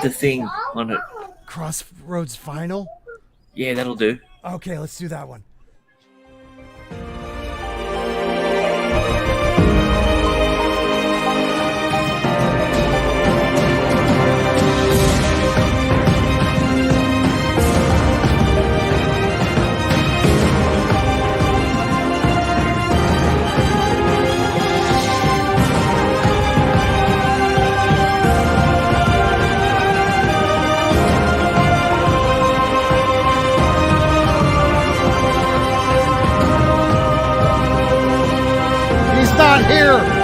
the thing on it. Crossroads Final? Yeah, that'll do. Okay, let's do that one. Not here.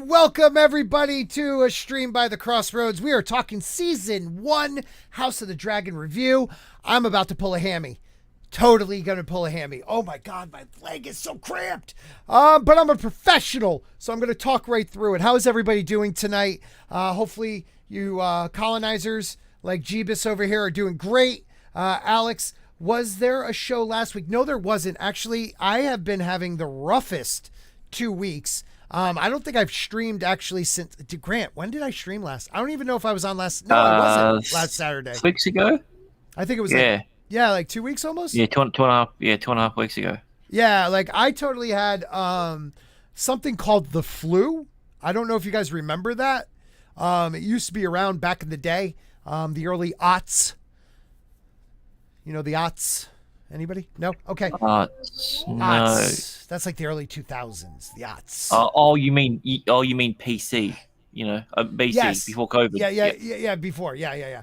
Welcome, everybody, to a stream by the Crossroads. We are talking Season 1 House of the Dragon review. I'm about to pull a hammy. Totally going to pull a hammy. Oh, my God, my leg is so cramped. But I'm a professional, so I'm going to talk right through it. How is everybody doing tonight? Hopefully, you colonizers like Jeebus over here are doing great. Alex, was there a show last week? No, there wasn't. Actually, I have been having the roughest 2 weeks. I don't think I've streamed actually since. Grant, when did I stream last? I don't even know if I was on last. No, I wasn't last Saturday. 6 weeks ago? I think it was like 2 weeks almost. Yeah, two and a half. Yeah, 2.5 weeks ago. Yeah, like I totally had something called the flu. I don't know if you guys remember that. It used to be around back in the day, the early aughts. You know the aughts. Anybody? No? Okay. No. That's like the early 2000s, the aughts. You mean PC, BC, yes. Before COVID. Yeah, before. Yeah.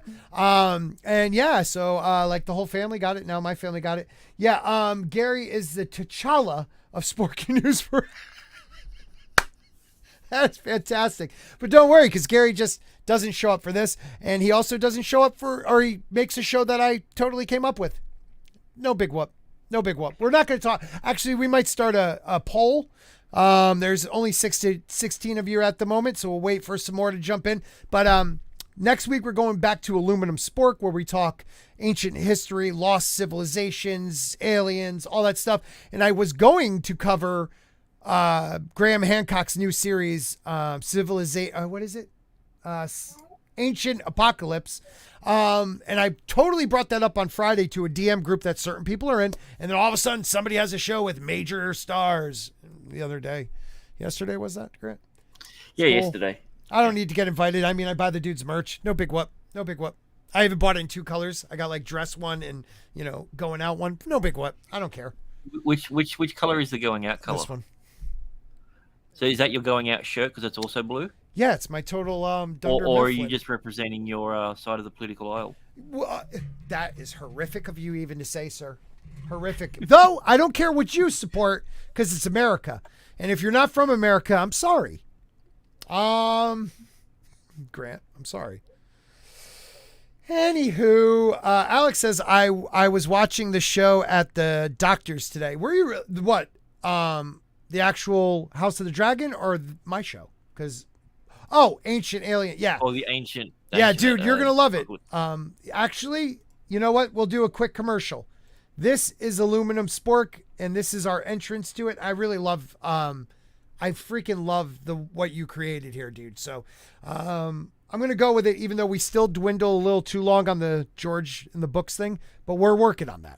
So like the whole family got it. Now my family got it. Yeah, Gary is the T'Challa of Sport News for That's fantastic. But don't worry, because Gary just doesn't show up for this, and he also doesn't show up or he makes a show that I totally came up with. No big whoop. We're not going to talk. Actually, we might start a poll. There's only 16 of you at the moment, so we'll wait for some more to jump in. But next week, we're going back to Aluminum Spork, where we talk ancient history, lost civilizations, aliens, all that stuff. And I was going to cover Graham Hancock's new series, what is it? Ancient Apocalypse. And I totally brought that up on Friday to a DM group that certain people are in. And then all of a sudden somebody has a show with major stars the other day. Yesterday was that, Grant? Yeah, cool. Yesterday. I don't need to get invited. I mean, I buy the dude's merch. No big whoop. I even bought it in 2 colors. I got like dress one and, going out one. No big whoop. I don't care. Which color is the going out color? This one. So is that your going out shirt because it's also blue? Yeah, it's my total or are you just representing your side of the political aisle? Well, that is horrific of you even to say, sir. Horrific. Though, I don't care what you support because it's America. And if you're not from America, I'm sorry. Grant, I'm sorry. Anywho, Alex says, I was watching the show at the doctor's today. Were you, what? The actual House of the Dragon or my show? Because... Oh, Ancient Alien. Yeah. Oh, the ancient. Yeah, dude, you're going to love it. Actually, you know what? We'll do a quick commercial. This is Aluminum Spork, and this is our entrance to it. I really love, I freaking love what you created here, dude. So, I'm going to go with it, even though we still dwindle a little too long on the George in the books thing, but we're working on that.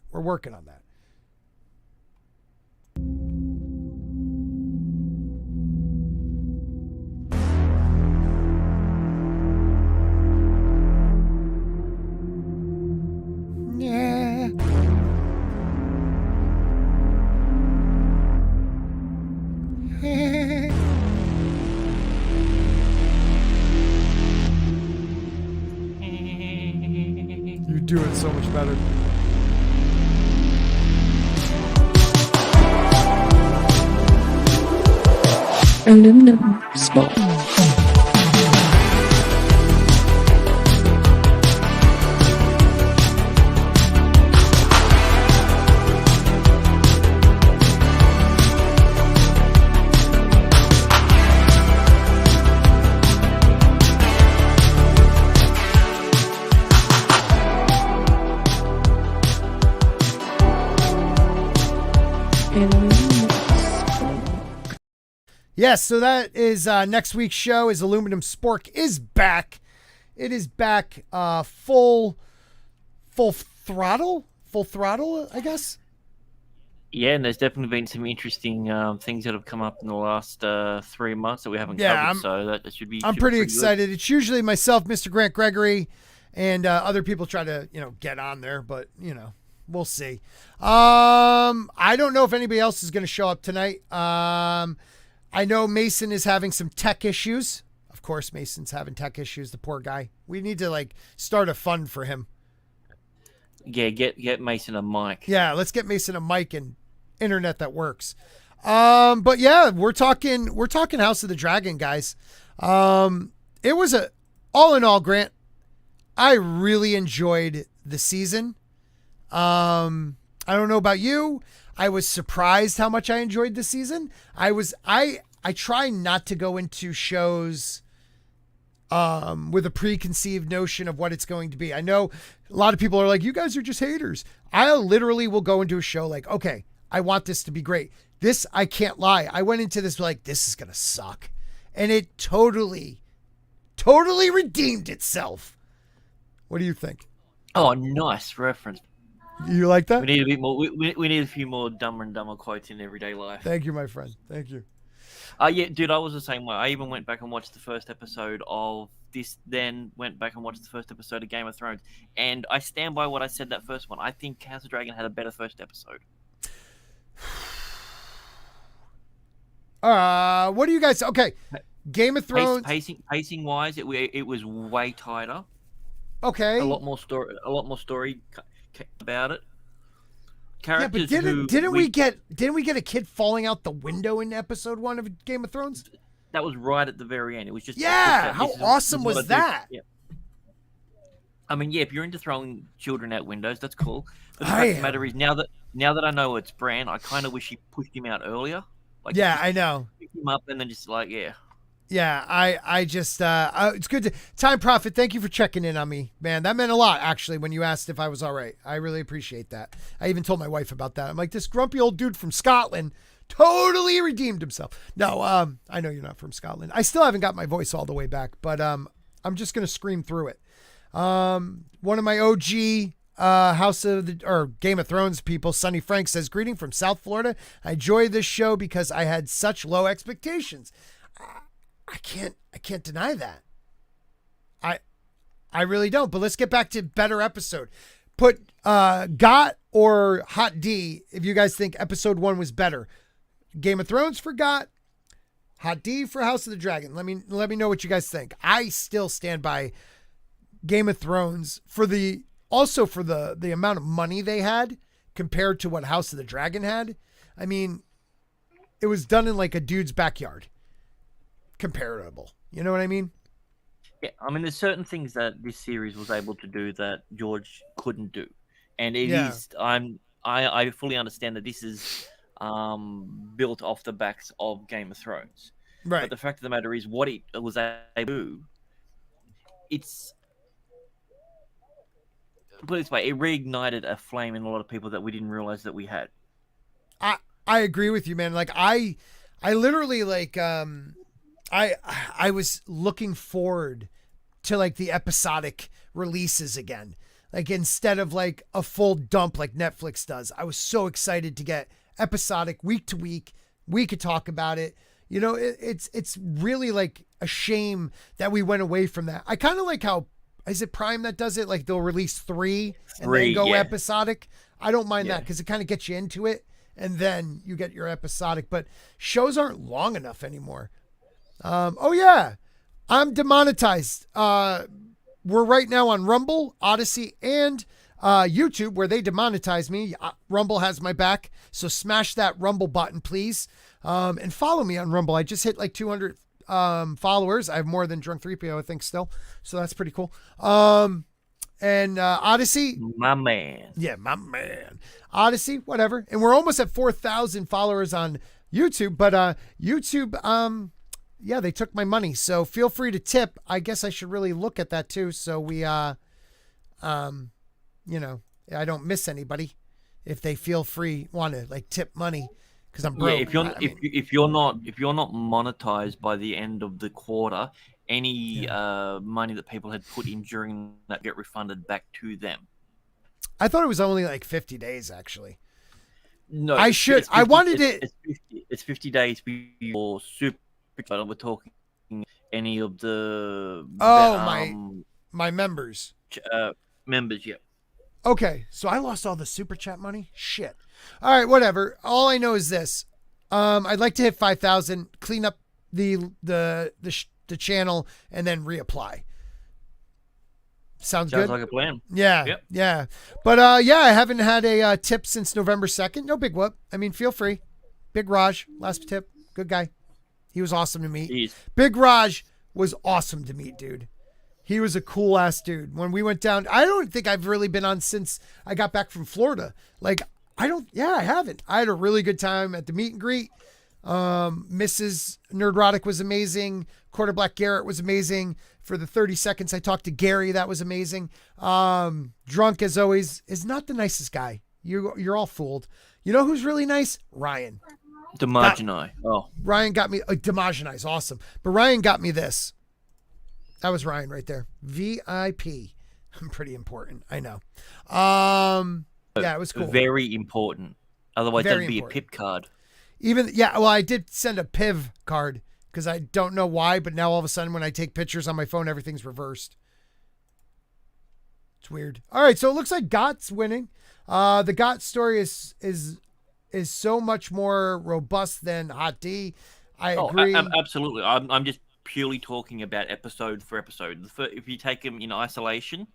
Yeah. You do it so much better. Aluminum spot. Yes, so that is next week's show. Is Aluminum Spork is back. It is back full throttle, I guess. Yeah, and there's definitely been some interesting things that have come up in the last 3 months that we haven't covered. So that should be. I'm pretty excited. Good. It's usually myself, MrGrantGregory, and other people try to get on there, but we'll see. I don't know if anybody else is going to show up tonight. I know Mason is having some tech issues. Of course, Mason's having tech issues. The poor guy. We need to start a fund for him. Yeah, get Mason a mic. Yeah, let's get Mason a mic and internet that works. But yeah, we're talking House of the Dragon, guys. It was all in all, Grant, I really enjoyed the season. I don't know about you. I was surprised how much I enjoyed the season. I try not to go into shows with a preconceived notion of what it's going to be. I know a lot of people are like, you guys are just haters. I literally will go into a show like, okay, I want this to be great. This, I can't lie. I went into this like, this is going to suck. And it totally redeemed itself. What do you think? Oh, nice reference. You like that? We need a bit more. We need a few more Dumber and Dumber quotes in everyday life. Thank you, my friend. Thank you. Yeah, dude, I was the same way. I even went back and watched the first episode of this, then went back and watched the first episode of Game of Thrones, and I stand by what I said that first one. I think House of Dragon had a better first episode. What do you guys? Okay, Game of Thrones. Pacing wise, it was way tighter. Okay. A lot more story about it. Characters. Yeah, but didn't we get a kid falling out the window in episode 1 of Game of Thrones? That was right at the very end. It was just how awesome was that? Yeah. I mean, yeah, if you're into throwing children out windows, that's cool. But the fact of the matter is, now that I know it's Bran, I kind of wish he pushed him out earlier. I know. Pick him up and then just Yeah, I just it's good to Time Prophet. Thank you for checking in on me, man. That meant a lot actually when you asked if I was all right. I really appreciate that. I even told my wife about that. I'm like, this grumpy old dude from Scotland totally redeemed himself. No, I know you're not from Scotland. I still haven't got my voice all the way back, but I'm just gonna scream through it. One of my OG Game of Thrones people, Sonny Frank, says, greeting from South Florida. I enjoy this show because I had such low expectations. I can't deny that. I really don't. But let's get back to better episode. Put Got or Hot D if you guys think episode 1 was better. Game of Thrones for Got, Hot D for House of the Dragon. Let me know what you guys think. I still stand by Game of Thrones for the amount of money they had compared to what House of the Dragon had. I mean, it was done in like a dude's backyard. Comparable. You know what I mean? Yeah, I mean, there's certain things that this series was able to do that George couldn't do. And I fully understand that this is built off the backs of Game of Thrones. Right. But the fact of the matter is, what it was able to do, put it this way, it reignited a flame in a lot of people that we didn't realize that we had. I agree with you, man. Like I literally I was looking forward to like the episodic releases again. Like instead of like a full dump like Netflix does. I was so excited to get episodic week to week. We could talk about it. You know, it's really like a shame that we went away from that. I kind of like how, is it Prime that does it? Like they'll release three and then go episodic. I don't mind that because it kind of gets you into it and then you get your episodic, but shows aren't long enough anymore. I'm demonetized. We're right now on Rumble, Odyssey, and YouTube, where they demonetize me, Rumble has my back. So smash that Rumble button, please. And follow me on Rumble. I just hit like 200 followers. I have more than Drunk 3PO, I think, still. So that's pretty cool. And Odyssey. My man. Yeah, my man. Odyssey, whatever. And we're almost at 4,000 followers on YouTube. But YouTube, yeah, they took my money. So feel free to tip. I guess I should really look at that too. So we, you know, I don't miss anybody if they feel free, want to like tip money. Because I'm broke. Yeah, if you're not monetized by the end of the quarter, any money that people had put in during that get refunded back to them. I thought it was only like 50 days, actually. No, I should. 50, I wanted it. It's 50 days before super. We're talking any of the my members. Members, yeah. Okay, so I lost all the super chat money. Shit. All right, whatever. All I know is this. I'd like to hit 5,000, clean up the channel, and then reapply. Sounds good. Like a plan. Yeah, yep. Yeah. But yeah, I haven't had a tip since November 2nd. No big whoop. I mean, feel free. Big Raj, last tip. Good guy. He was awesome to meet. Jeez. Big Raj was awesome to meet, dude. He was a cool ass dude. When we went down, I don't think I've really been on since I got back from Florida. Like, I haven't. I had a really good time at the meet and greet. Mrs. Nerdrotic was amazing. Quarter Black Garrett was amazing. For the 30 seconds I talked to Gary, that was amazing. Drunk, as always, is not the nicest guy. You're all fooled. You know who's really nice? Ryan. Demagini. Ryan got me. Demagini is awesome. But Ryan got me this. That was Ryan right there. VIP. I'm pretty important. I know. Yeah, it was cool. Very important. Otherwise, that'd be a PIP card. Well, I did send a PIV card because I don't know why, but now all of a sudden when I take pictures on my phone, everything's reversed. It's weird. All right, so it looks like Gott's winning. The Gott story is so much more robust than Hot D. I agree. Absolutely. I'm just purely talking about episode for episode. If you take them in isolation,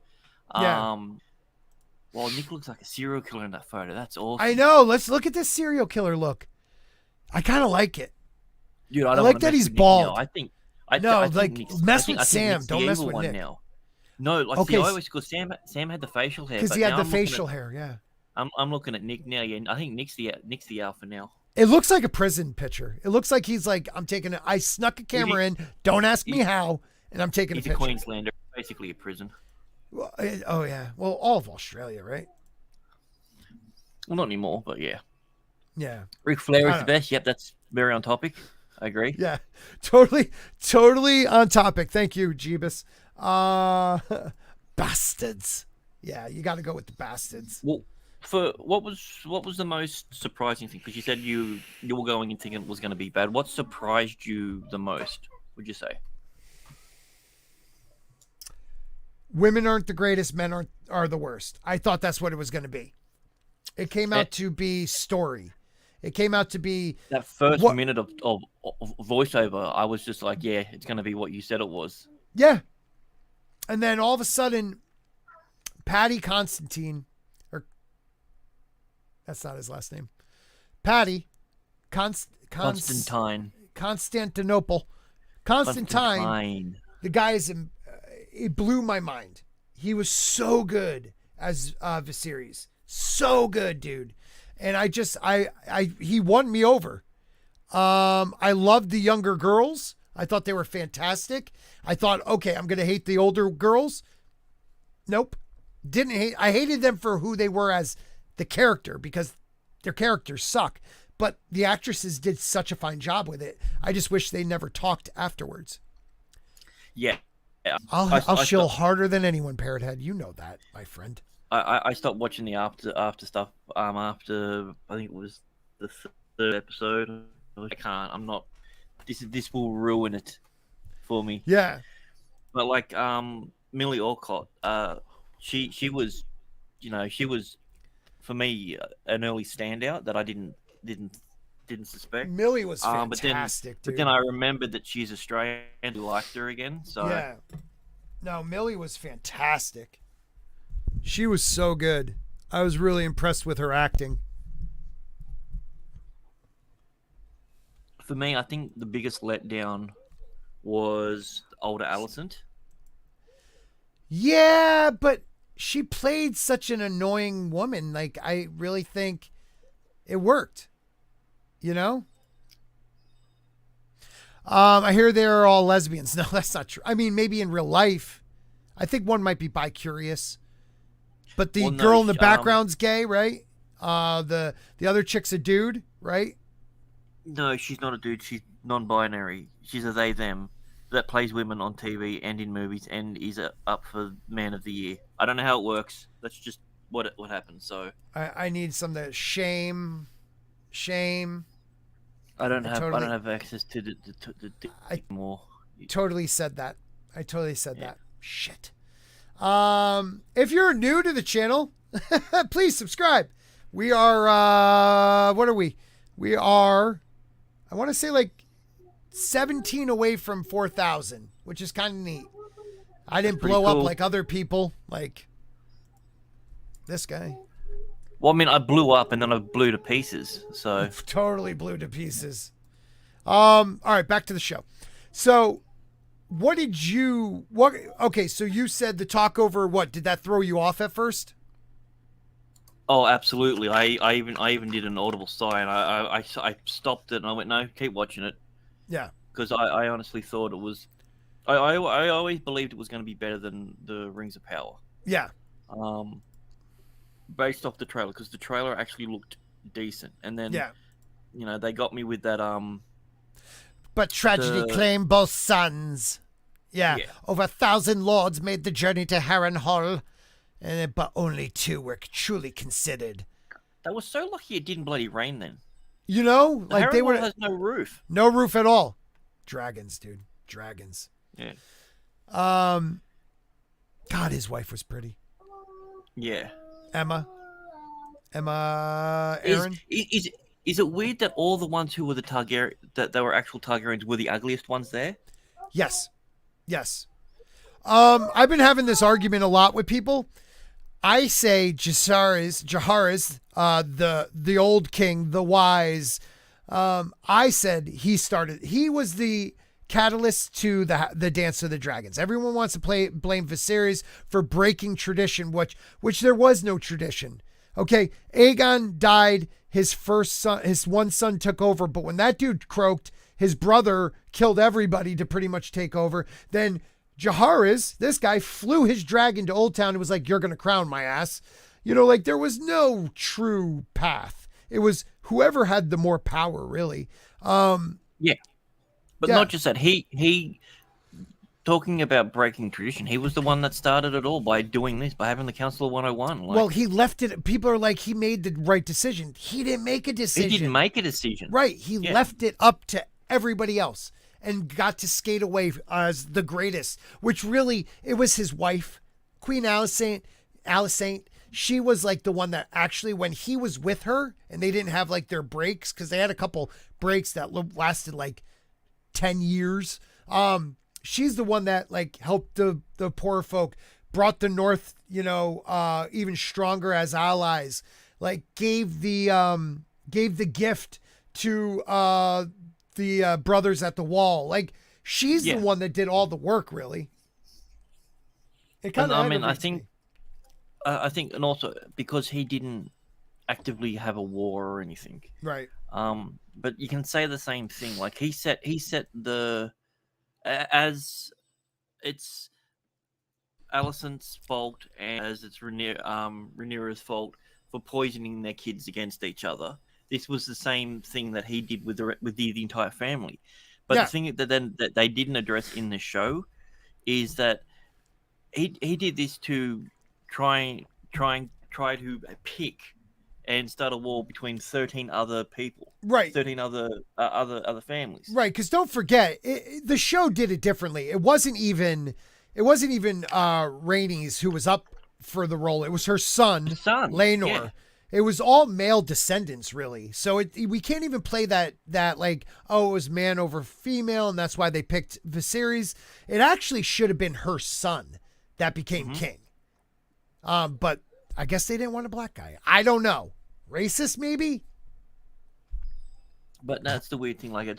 well, Nick looks like a serial killer in that photo. That's awesome. I know. Let's look at this serial killer look. I kind of like it. Dude, I like that he's bald. I think mess with Sam. Don't mess with Nick. Now. No, like okay. I always because Sam had the facial hair. Because he had the facial hair, yeah. I'm looking at Nick now. Yeah, I think Nick's the alpha now. It looks like a prison picture. It looks like he's like, I'm taking it. I snuck a camera in. Don't ask me how. And I'm taking a picture. He's a Queenslander, basically a prison. Well, oh yeah. Well, all of Australia, right? Well, not anymore, but yeah. Yeah. Ric Flair is the best. Yep, that's very on topic. I agree. Yeah, totally on topic. Thank you, Jeebus. Bastards. Yeah, you got to go with the bastards. Well, for what was the most surprising thing? Because you said you were going in thinking it was going to be bad. What surprised you the most? Would you say? Women aren't the greatest. Men are the worst. I thought that's what it was going to be. It came out to be story. It came out to be that first minute of voiceover. I was just like, yeah, it's going to be what you said it was. Yeah. And then all of a sudden, Patty Constantine, or that's not his last name. Patty Constantine. Constantinople. Constantine. The guy is, it blew my mind. He was so good as Viserys. So good, dude. And he won me over. I loved the younger girls. I thought they were fantastic. I thought, okay, I'm going to hate the older girls. Nope. Didn't hate. I hated them for who they were as the character because their characters suck. But the actresses did such a fine job with it. I just wish they never talked afterwards. Yeah. I'll shill harder than anyone, Parrot Head. You know that, my friend. I stopped watching the after stuff after I think it was the third episode. I can't. I'm not. This will ruin it for me. Yeah. But like Millie Alcott, she was, she was for me an early standout that I didn't suspect. Millie was fantastic, but then I remembered that she's Australian and liked her again. So yeah. No, Millie was fantastic. She was so good. I was really impressed with her acting. For me, I think the biggest letdown was older Alicent. Yeah, but she played such an annoying woman. Like, I really think it worked. You know? I hear they're all lesbians. No, that's not true. I mean, maybe in real life. I think one might be bi-curious. But the girl in the background's gay, right? The other chick's a dude, right? No, she's not a dude. She's non-binary. She's a they/them that plays women on TV and in movies and is up for Man of the Year. I don't know how it works. That's just what happens. So I need some that shame. I don't have access to the more. Totally said that. That. Shit. If you're new to the channel, please subscribe. We are what are we? We are, I want to say, like 17 away from 4,000, which is kind of neat. I didn't blow up like other people, like this guy. Well, I mean, I blew up and then I blew to pieces. So totally blew to pieces. All right, back to the show. So, okay, so you said the talk over, what, did that throw you off at first? Oh, absolutely. I even did an audible sigh, and I stopped it and I went, no, keep watching it. Yeah. Because I honestly thought it was, I always believed it was going to be better than the Rings of Power. Yeah. Based off the trailer, because the trailer actually looked decent, and then they got me with that But tragedy claimed both sons. Yeah. Over 1,000 lords made the journey to Harrenhal, but only 2 were truly considered. They were so lucky it didn't bloody rain then. You know, like they were has no roof. No roof at all. Dragons, dude. Dragons. Yeah. God, his wife was pretty. Yeah. Emma Aaron. Is it weird that all the ones who were the Targaryen, that they were actual Targaryens, were the ugliest ones there? Yes. I've been having this argument a lot with people. I say Jaehaerys, the old king, the wise. I said he was the catalyst to the Dance of the Dragons. Everyone wants to blame Viserys for breaking tradition, which there was no tradition. Okay, Aegon died. His one son took over, but when that dude croaked, his brother killed everybody to pretty much take over. Then Jaehaerys, this guy, flew his dragon to Old Town and was like, "You're gonna crown my ass." You know, like there was no true path. It was whoever had the more power, really. But not just that. He talking about breaking tradition. He was the one that started it all by doing this, by having the Council of 101. Well, he left it. People are like, he made the right decision. He didn't make a decision. He didn't make a decision. Right. He left it up to everybody else and got to skate away as the greatest, which really, it was his wife, Queen Alicent. She was like the one that actually, when he was with her and they didn't have like their breaks, because they had a couple breaks that lasted like 10 years. She's the one that like helped the poor folk, brought the North, even stronger as allies, like gave the gift to the brothers at the wall. Like she's the one that did all the work, really. It kind of, I think, and also because he didn't actively have a war or anything, right? But you can say the same thing. Like he set the, as it's Alicent's fault and as it's Rhaenyra's fault for poisoning their kids against each other. This was the same thing that he did with the entire family. But the thing that they didn't address in the show is that he did this to try to pick and start a war between 13 other people, right? 13 other families, right? Because don't forget, the show did it differently. It wasn't even Rhaenys who was up for the role. It was her son, Laenor. Yeah. It was all male descendants, really. So we can't even play that like, oh, it was man over female, and that's why they picked Viserys. It actually should have been her son that became king. But I guess they didn't want a black guy. I don't know. Racist, maybe? But that's the weird thing. Like,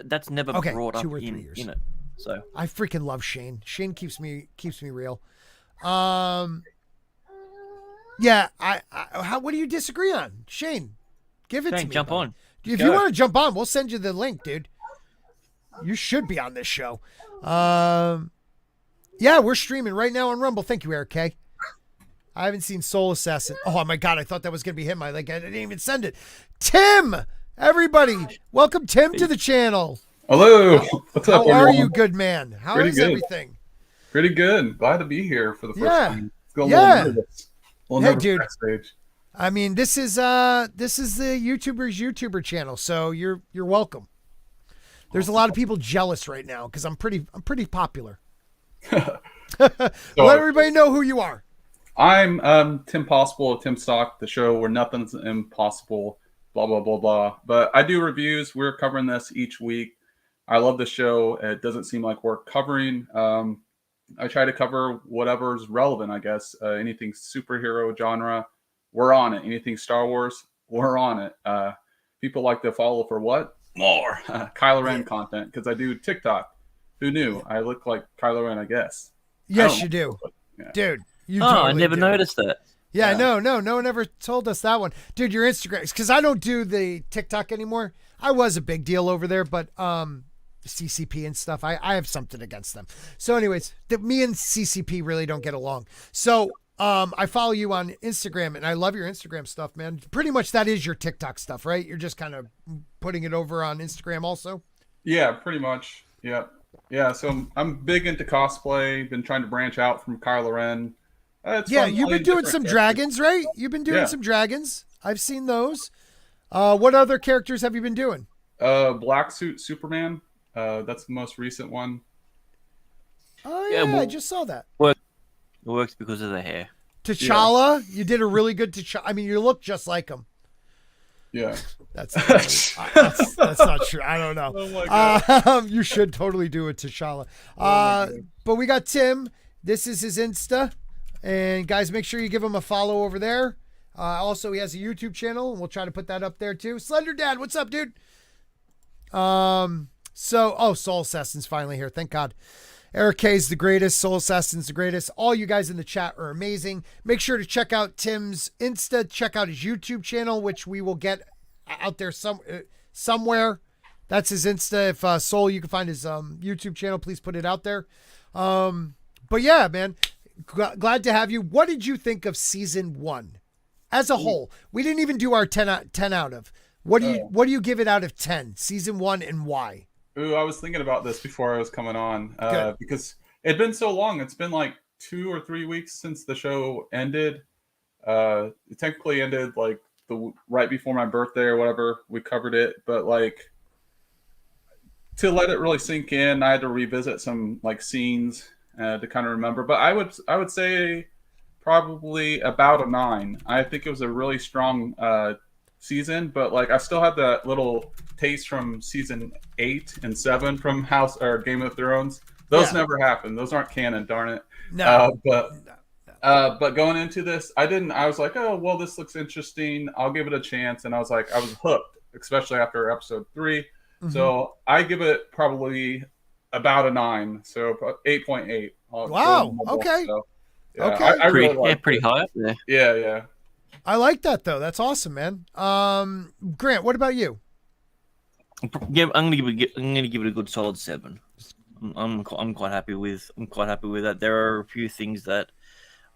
that's never Okay, brought 2 up or 3 years. in it. So I freaking love Shane. Shane keeps me real. Yeah, what do you disagree on? Shane, give it to me. Jump on. If you want to jump on, we'll send you the link, dude. You should be on this show. Yeah, we're streaming right now on Rumble. Thank you, Eric K. I haven't seen Soul Assassin. Oh my God, I thought that was going to be him. I didn't even send it. Tim, everybody, welcome Tim to the channel. Hello. What's up, How are you, good man? How is everything? Pretty good. Glad to be here for the first time. It's going a little nervous. Hey, dude. Backstage. I mean, this is the YouTuber's YouTuber channel, so you're welcome. There's a lot of people jealous right now because I'm pretty popular. Let everybody know who you are. I'm Tim Possible of Tim Stock, the show where nothing's impossible, blah, blah, blah, blah. But I do reviews. We're covering this each week. I love the show. It doesn't seem like we're covering. I try to cover whatever's relevant, I guess. Anything superhero genre, we're on it. Anything Star Wars, we're on it. People like to follow for what? More Kylo Ren content, because I do TikTok. Who knew? I look like Kylo Ren, I guess. Yes, you do. Yeah. Dude. You I never noticed that. Yeah, no one ever told us that one. Dude, your Instagram, because I don't do the TikTok anymore. I was a big deal over there, but CCP and stuff, I have something against them. So anyways, me and CCP really don't get along. So I follow you on Instagram, and I love your Instagram stuff, man. Pretty much that is your TikTok stuff, right? You're just kind of putting it over on Instagram also? Yeah, pretty much. Yep. Yeah, so I'm big into cosplay. Been trying to branch out from Kylo Ren. You've been doing some dragons, right? You've been doing some dragons. I've seen those. What other characters have you been doing? Black Suit Superman. That's the most recent one. Oh, yeah, I just saw that. It works because of the hair. T'Challa, you did a really good T'Challa. I mean, you look just like him. Yeah. That's not true. I don't know. Oh my God. You should totally do a T'Challa. But we got Tim. This is his Insta. And guys, make sure you give him a follow over there. Also, he has a YouTube channel, and we'll try to put that up there too. Slender Dad, what's up, dude? Soul Assassin's finally here. Thank God. Eric K's the greatest. Soul Assassin's the greatest. All you guys in the chat are amazing. Make sure to check out Tim's Insta. Check out his YouTube channel, which we will get out there somewhere. That's his Insta. If Soul, you can find his YouTube channel, please put it out there. But yeah, man, glad to have you. What did you think of season 1 as a whole? We didn't even do our 10 out of. What do you give it out of 10? Season 1 and why? Ooh, I was thinking about this before I was coming on because it'd been so long. It's been like 2 or 3 weeks since the show ended. It technically ended like right before my birthday or whatever. We covered it, but like to let it really sink in, I had to revisit some like scenes to kind of remember. But I would say probably about a 9. I think it was a really strong season, but like I still had that little taste from season 8 and 7 from House or Game of Thrones. Those never happened. Those aren't canon, darn it. No. But going into this, I was like, oh well, this looks interesting. I'll give it a chance, and I was hooked, especially after episode 3. Mm-hmm. So I give it probably about a 9, so 8.8. Wow. Okay. So, yeah, okay. I really pretty high up there. Yeah. I like that though. That's awesome, man. Grant, what about you? Yeah, I'm gonna give it a good solid 7. I'm quite happy with that. There are a few things that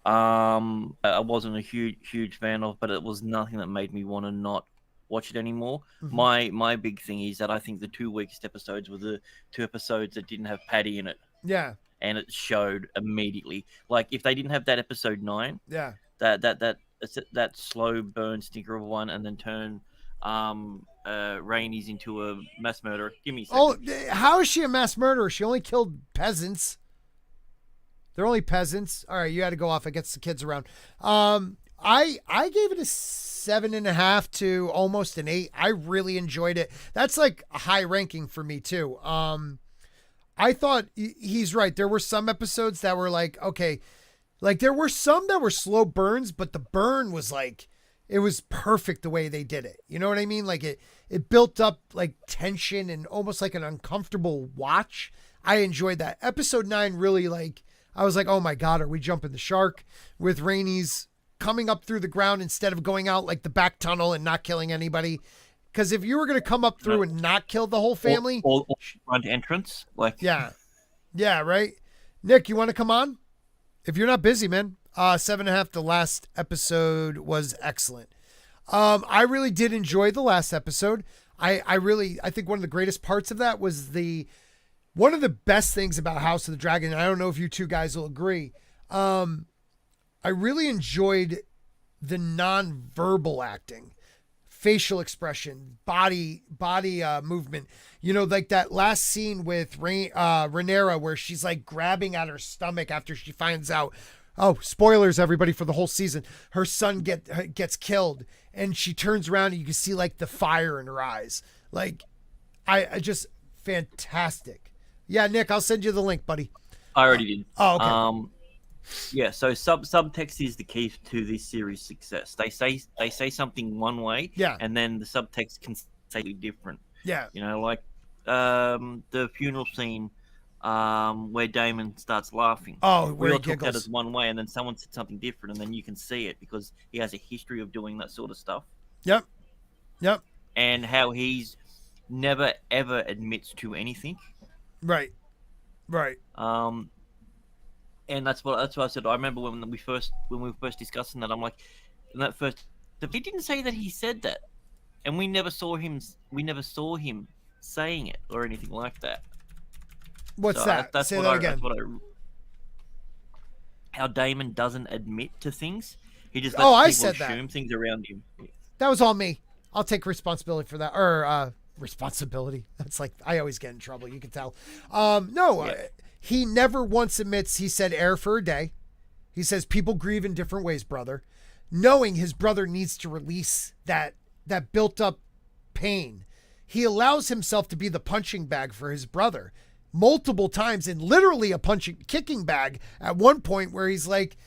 I wasn't a huge fan of, but it was nothing that made me want to not watch it anymore. Mm-hmm. My big thing is that I think the 2 weakest episodes were the 2 episodes that didn't have Paddy in it. Yeah. And it showed immediately. Like if they didn't have that episode 9, yeah, that slow burn stinker of one, and then turn Rainey's into a mass murderer. Give me a second. Oh, how is she a mass murderer? She only killed peasants. They're only peasants. All right, you had to go off. I guess the kids around. I gave it a 7.5 to almost an 8. I really enjoyed it. That's like a high ranking for me too. I thought he's right. There were some episodes that were like, okay, Like there were some that were slow burns, but the burn was like, it was perfect the way they did it. You know what I mean? Like it built up like tension and almost like an uncomfortable watch. I enjoyed that. Episode 9 really like, I was like, oh my God, are we jumping the shark with Rhaenys coming up through the ground instead of going out like the back tunnel and not killing anybody? Because if you were going to come up through and not kill the whole family. Or front entrance. Like. Yeah. Yeah, right? Nick, you want to come on? If you're not busy, man. 7.5, the last episode was excellent. I really did enjoy the last episode. I think one of the greatest parts of that was one of the best things about House of the Dragon, and I don't know if you two guys will agree. I really enjoyed the non-verbal acting, facial expression, body movement. You know, like that last scene with Rhaenyra where she's like grabbing at her stomach after she finds out, oh, spoilers everybody for the whole season, her son gets killed, and she turns around and you can see like the fire in her eyes. Like I just fantastic. Yeah, Nick, I'll send you the link, buddy. I already did. Oh, okay. Yeah, so subtext is the key to this series' success. They say something one way, yeah, and then the subtext can say different. Yeah, you know, like the funeral scene where Daemon starts laughing. Oh, we all took that as one way, and then someone said something different, and then you can see it because he has a history of doing that sort of stuff. Yep. And how he's never ever admits to anything. Right. And that's what I said. I remember when we were first discussing that. I'm like, in that first, he didn't say that he said that, and we never saw him saying it or anything like that. What's that? That's Say that again. How Daemon doesn't admit to things. He just lets people assume things around him. That was all me. I'll take responsibility for that. Or responsibility. That's like, I always get in trouble. You can tell. He never once admits he said air for a day. He says people grieve in different ways, brother. Knowing his brother needs to release that built up pain. He allows himself to be the punching bag for his brother multiple times, and literally a kicking bag at one point where he's like,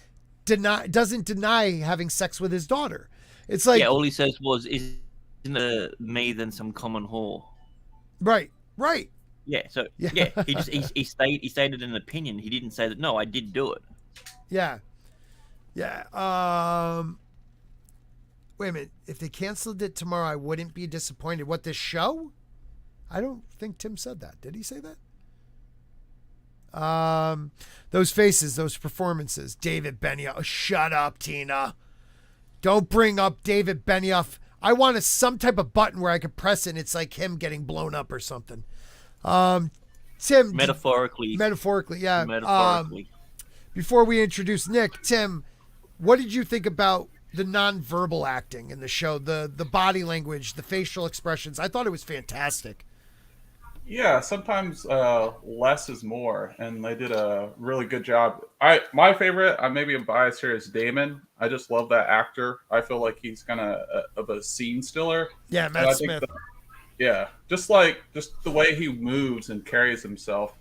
doesn't deny having sex with his daughter. It's like, all he says was, isn't me than some common whore. Right. Yeah, so he stated an opinion. He didn't say that. No, I did do it. Yeah. Wait a minute. If they canceled it tomorrow, I wouldn't be disappointed. What, this show? I don't think Tim said that. Did he say that? Those faces, those performances. David Benioff. Oh, shut up, Tina. Don't bring up David Benioff. I want some type of button where I could press it and it's like him getting blown up or something. Tim. Metaphorically, yeah. Metaphorically. Before we introduce Nick, Tim, what did you think about the non-verbal acting in the show? The body language, the facial expressions. I thought it was fantastic. Yeah, sometimes less is more, and they did a really good job. My favorite, maybe I'm biased here, is Daemon. I just love that actor. I feel like he's kind of a scene stiller. Yeah, Matt Smith. Just the way he moves and carries himself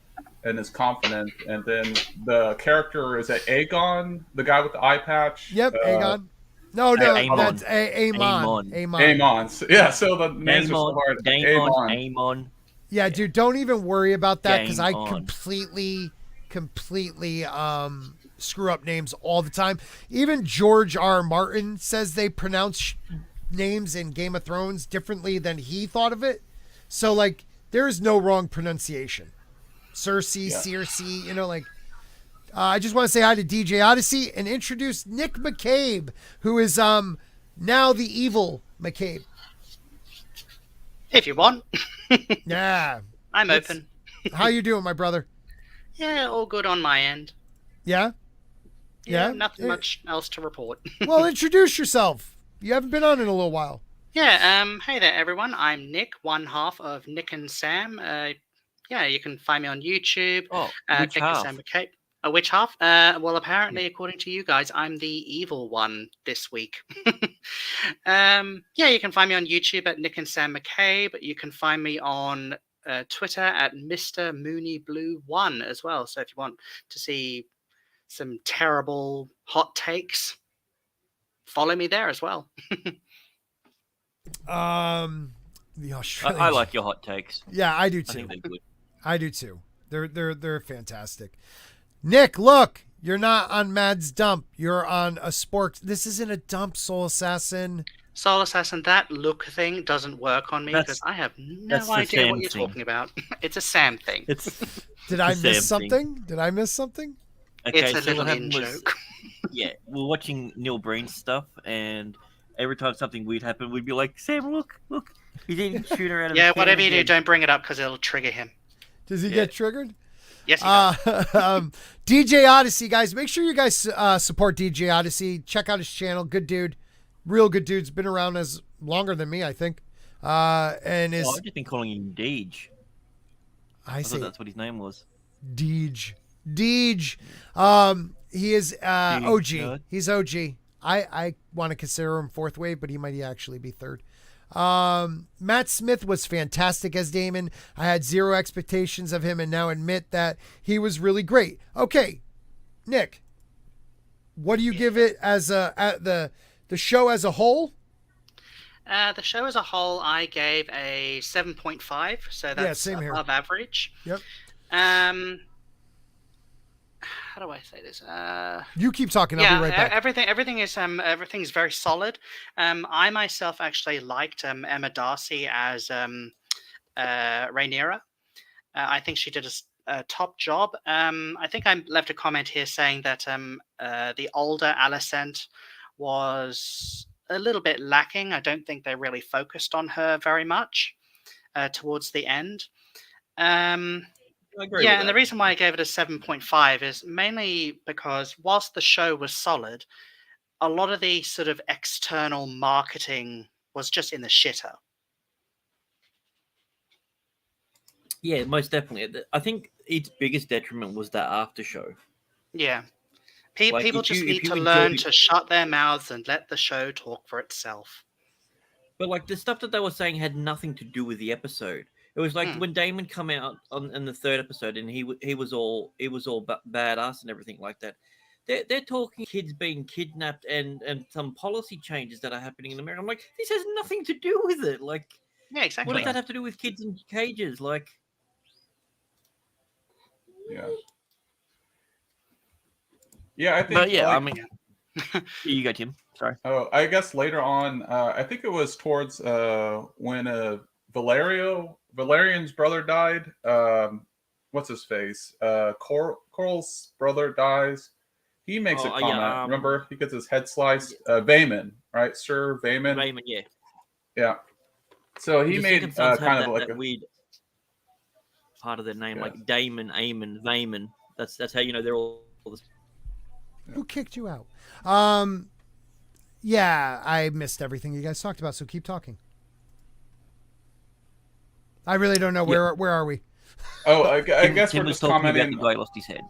and is confident. And then the character, is it Aegon, the guy with the eye patch? Yep, Aegon. No, that's Aemon. Aemon. Yeah, so the names are so hard. Aemon. Yeah, dude, don't even worry about that because I completely screw up names all the time. Even George R. Martin says they pronounce names in Game of Thrones differently than he thought of it. So, like, there is no wrong pronunciation. Cersei, Circe, you know, like... I just want to say hi to DJ Odyssey and introduce Nick McCabe, who is now the evil McCabe. If you want. Yeah. I'm open. How you doing, my brother? Yeah, all good on my end. Yeah? Yeah, nothing much else to report. Well, introduce yourself. You haven't been on in a little while. Yeah, hey there, everyone. I'm Nick, one half of Nick and Sam. You can find me on YouTube. Oh, which Nick half? And Sam McCabe. Which half? Well, apparently, according to you guys, I'm the evil one this week. You can find me on YouTube at Nick and Sam McCabe. You can find me on Twitter at Mr. Mooney Blue 1 as well. So if you want to see some terrible hot takes, follow me there as well. The Australian. I like your hot takes. Yeah, I do I too. think they're good. I do too. They're fantastic. Nick, look, you're not on Mad's dump. You're on a spork. This isn't a dump, Soul Assassin. Soul Assassin, that look thing doesn't work on me because I have no idea what you're talking about. It's a Sam thing. Did I miss something? Did I miss something? Okay, it's a so little what happened in was, joke. yeah, we're watching Neil Breen's stuff, and every time something weird happened, we'd be like, Sam, look, he's eating tuna out of Yeah, the whatever you again. do, don't bring it up because it'll trigger him. Does he get triggered? Yes, he does. DJ Odyssey, guys. Make sure you guys support DJ Odyssey. Check out his channel. Good dude. Real good dude's been around as longer than me, I think. And is I've just been calling him Deej. I say thought that's what his name was. Deej. He is OG. He's OG. I want to consider him fourth wave, but he might actually be third. Matt Smith was fantastic as Daemon. I had zero expectations of him and now admit that he was really great. Okay, Nick, what do you give it as the show as a whole? The show as a whole, I gave a 7.5, so that's same here. above average. Yep. How do I say this? You keep talking. I'll be right back. Everything's very solid. I myself actually liked Emma Darcy as Rhaenyra. I think she did a top job. I think I left a comment here saying that the older Alicent was a little bit lacking. I don't think they really focused on her very much towards the end. Yeah, and the reason why I gave it a 7.5 is mainly because whilst the show was solid, a lot of the sort of external marketing was just in the shitter. Yeah, most definitely. I think its biggest detriment was that after show. Yeah. Like, People if just you- need if you to enjoy- learn to shut their mouths and let the show talk for itself. But like the stuff that they were saying had nothing to do with the episode. It was like Hmm. when Daemon come out in the third episode, and he was all badass and everything like that. They're talking kids being kidnapped and some policy changes that are happening in America. I'm like, this has nothing to do with it. Like, Yeah, exactly. what does that have to do with kids in cages? Like, Yeah, I think. but yeah, like, I mean, you go, Tim. Sorry. Oh, I guess later on, I think it was towards when Valerian's brother died. What's his face? Coral's brother dies. He makes a comment. Yeah, Remember, he gets his head sliced. Vaemon, right? Sir Vaemon. Raymond, yeah. Yeah. So he The made second sons have kind of like that a weird part of their name, like Damon, Amon, Vaemon. That's how you know they're all the Who kicked you out? Yeah, I missed everything you guys talked about, so keep talking. I really don't know. Where are we? Oh, I guess Tim we're was just talking commenting. about the guy lost his head.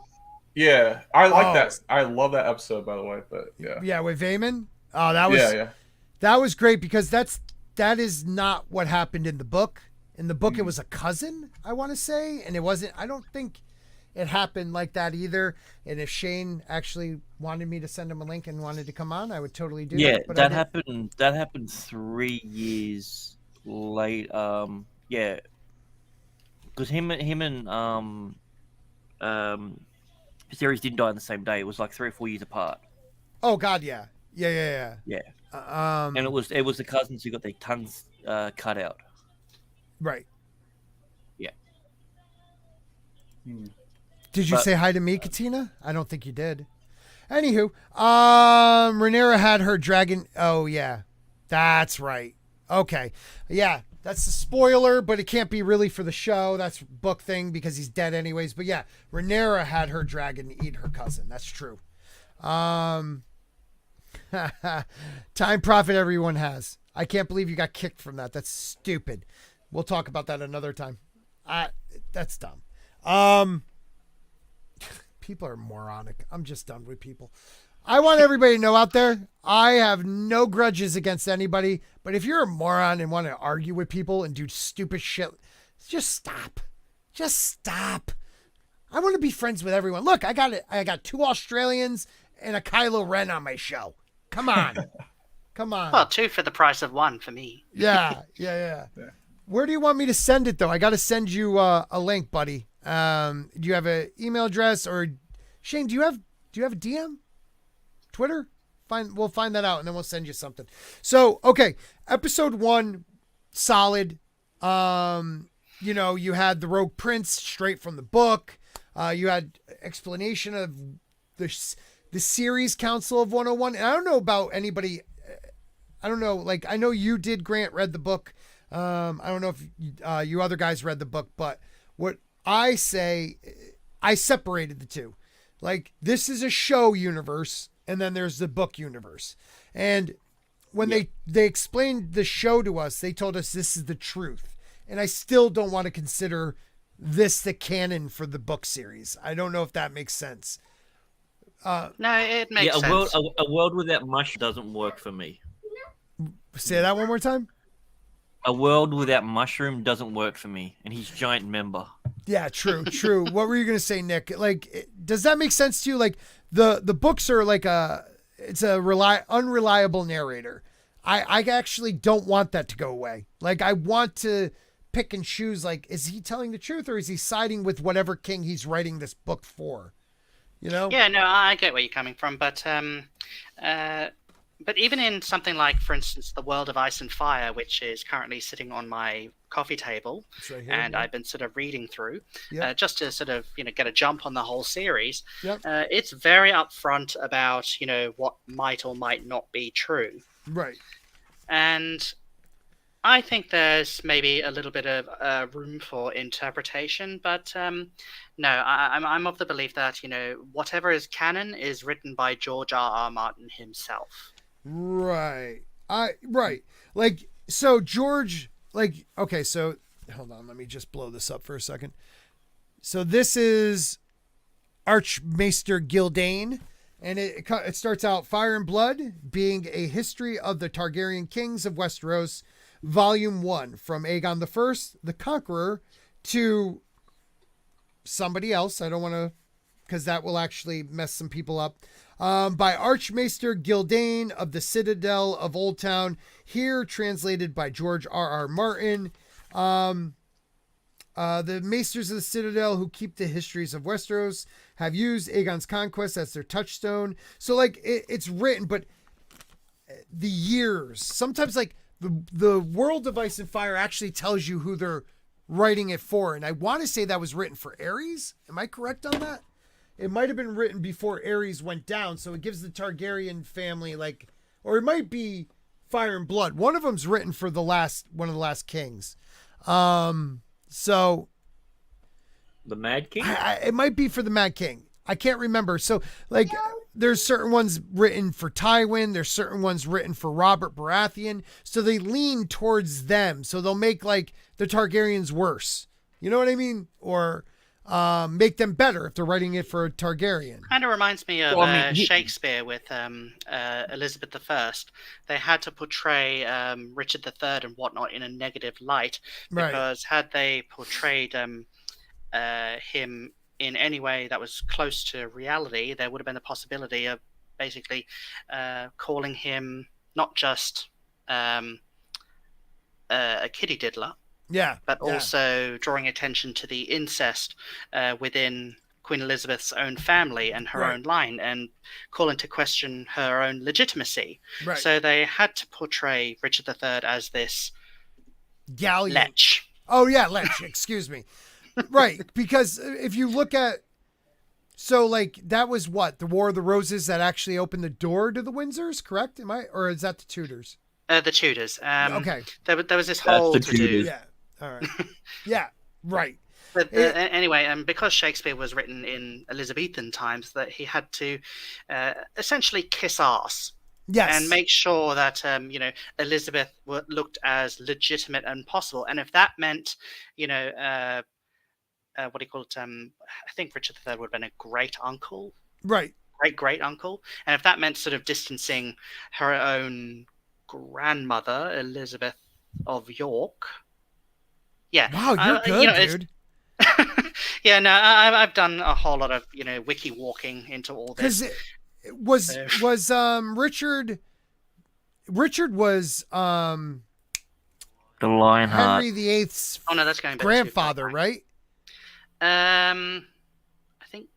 Yeah, I like Oh. that. I love that episode, by the way. But yeah, Yeah, with Vaemon. Oh, that was that was great because that is not what happened in the book. In the book, it was a cousin, I want to say, and it wasn't. I don't think it happened like that either. And if Shane actually wanted me to send him a link and wanted to come on, I would totally do Yeah, that. But that happened. That happened 3 years late. Yeah, because him and Viserys didn't die on the same day. It was like 3 or 4 years apart. Oh God, yeah. Yeah. And it was the cousins who got their tongues cut out. Right. Yeah. Did you say hi to me, Katina? I don't think you did. Anywho, Rhaenyra had her dragon. Oh yeah, that's right. Okay, yeah, that's a spoiler, but it can't be really for the show. That's a book thing because he's dead anyways. But yeah, Rhaenyra had her dragon eat her cousin. That's true. Time profit everyone has. I can't believe you got kicked from that. That's stupid. We'll talk about that another time. That's dumb. People are moronic. I'm just done with people. I want everybody to know out there, I have no grudges against anybody, but if you're a moron and want to argue with people and do stupid shit, just stop. Just stop. I want to be friends with everyone. Look, I got 2 Australians and a Kylo Ren on my show. Come on. Come on. Well, 2 for the price of 1 for me. Yeah. Where do you want me to send it, though? I got to send you a link, buddy. Do you have an email address? Or Shane, do you have a DM? Twitter? We'll find that out, and then we'll send you something. So, okay. Episode 1, solid. You had the Rogue Prince straight from the book. You had explanation of the series Council of 101. And I don't know about anybody. I don't know. Like, I know you did, Grant, read the book. I don't know if you other guys read the book, but what I say, I separated the two. Like, this is a show universe, and then there's the book universe. And when they explained the show to us, they told us this is the truth. And I still don't want to consider this the canon for the book series. I don't know if that makes sense. No, it makes sense. A world without mush doesn't work for me. Say that one more time. A world without mushroom doesn't work for me, and he's giant member. Yeah, true. What were you gonna say, Nick? Like, does that make sense to you? Like, the books are like it's a unreliable narrator. I actually don't want that to go away. Like, I want to pick and choose. Like, is he telling the truth, or is he siding with whatever king he's writing this book for? You know? Yeah, no, I get where you're coming from, but even in something like, for instance, The World of Ice and Fire, which is currently sitting on my coffee table, right here, and I've been sort of reading through, just to sort of, get a jump on the whole series. It's very upfront about, what might or might not be true. Right. And I think there's maybe a little bit of room for interpretation, but no, I'm of the belief that, whatever is canon is written by George R.R. Martin himself. Right. Right. Like, so George, like, okay, so hold on, let me just blow this up for a second. So this is Archmaester Gildane, and it starts out Fire and Blood, being a history of the Targaryen kings of Westeros, Volume 1, from Aegon I, the Conqueror, to somebody else. I don't want to, because that will actually mess some people up. By Archmaester Gildane of the Citadel of Old Town, here translated by George R.R. Martin. The Maesters of the Citadel who keep the histories of Westeros have used Aegon's conquest as their touchstone. So, like, it's written, but the years, sometimes, like, the World of Ice and Fire actually tells you who they're writing it for. And I want to say that was written for Aerys. Am I correct on that? It might have been written before Aerys went down, so it gives the Targaryen family, like, or it might be Fire and Blood. One of them's written for one of the last kings. So the Mad King? It might be for the Mad King. I can't remember. So, like, there's certain ones written for Tywin. There's certain ones written for Robert Baratheon. So they lean towards them. So they'll make, like, the Targaryens worse. You know what I mean? Or make them better if they're writing it for a Targaryen. Kind of reminds me of Shakespeare with Elizabeth I. They had to portray Richard III and whatnot in a negative light, because had they portrayed him in any way that was close to reality, there would have been a possibility of basically calling him not just a kiddie diddler, but also drawing attention to the incest within Queen Elizabeth's own family and her own line, and call into question her own legitimacy. So they had to portray Richard III as this lech. Oh, yeah, lech. Excuse me. Right, because if you look at, so, like, that was what, the War of the Roses that actually opened the door to the Windsors, correct? Or is that the Tudors? The Tudors. Okay. There was this whole to do. Yeah. All right. Yeah. Right. But anyway, because Shakespeare was written in Elizabethan times, that he had to essentially kiss ass. Yes. And make sure that Elizabeth looked as legitimate and possible. And if that meant, what do you call it? I think Richard III would have been a great uncle. Right. Great uncle. And if that meant sort of distancing her own grandmother, Elizabeth of York. Yeah. Wow, you're good, dude. Yeah, no, I've done a whole lot of wiki walking into all this. Because was Richard was The Lionheart. Henry VIII's oh no, that's going back grandfather, too far, right? I think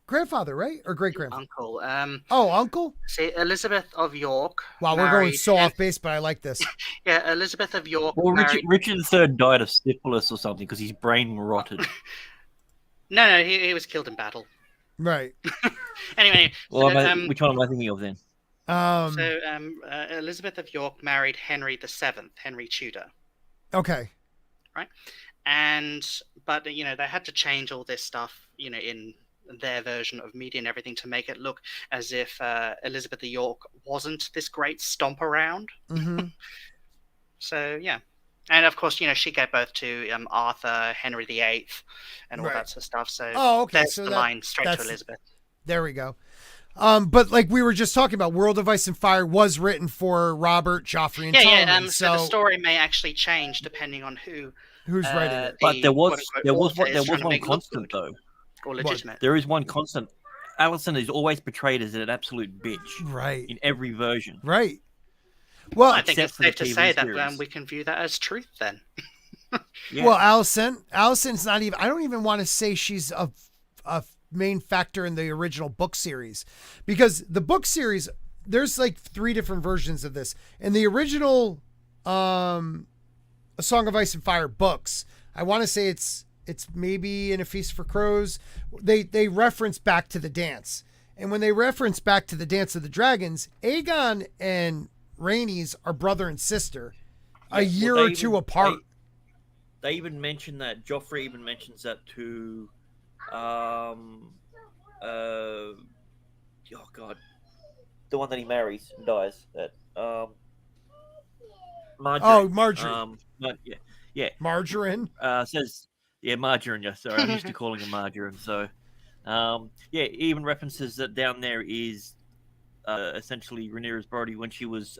Grandfather, right? Or great grandfather? uncle. Uncle? See, Elizabeth of York. Wow, we're going so off base, but I like this. Yeah, Elizabeth of York. Well, married... Richard III died of syphilis or something because his brain rotted. No, he was killed in battle. Right. Anyway, well, which one am I thinking of then? Elizabeth of York married Henry VII, Henry Tudor. Okay. Right, but they had to change all this stuff, in their version of media and everything to make it look as if Elizabeth of York wasn't this great stomp around. Mm-hmm. So yeah, and of course, she gave birth to Arthur, Henry VIII, and all that sort of stuff. So okay, there's the line straight to Elizabeth. There we go. But like we were just talking about, World of Ice and Fire was written for Robert, Joffrey, and Tommen. So the story may actually change depending on who's writing it. But there was one constant though. Or legitimate. There is one constant. Alicent is always portrayed as an absolute bitch. Right. In every version. Right. Well, I think it's safe to say that we can view that as truth then. Yeah. Well, Alicent's not even. I don't even want to say she's a main factor in the original book series, because the book series, there's like 3 different versions of this. In the original A Song of Ice and Fire books, I want to say it's maybe in A Feast for Crows, they reference back to the dance. And when they reference back to the Dance of the Dragons, Aegon and Rhaenys are brother and sister, a year or two apart. They even mention that. Joffrey even mentions that to oh god, the one that he marries and dies. That Marjorie. Oh, Marjorie. Yeah. Margarine. Says margarine. Yeah, sorry, I'm used to calling him margarine. So, he even references that down there is essentially Rhaenyra's body when she was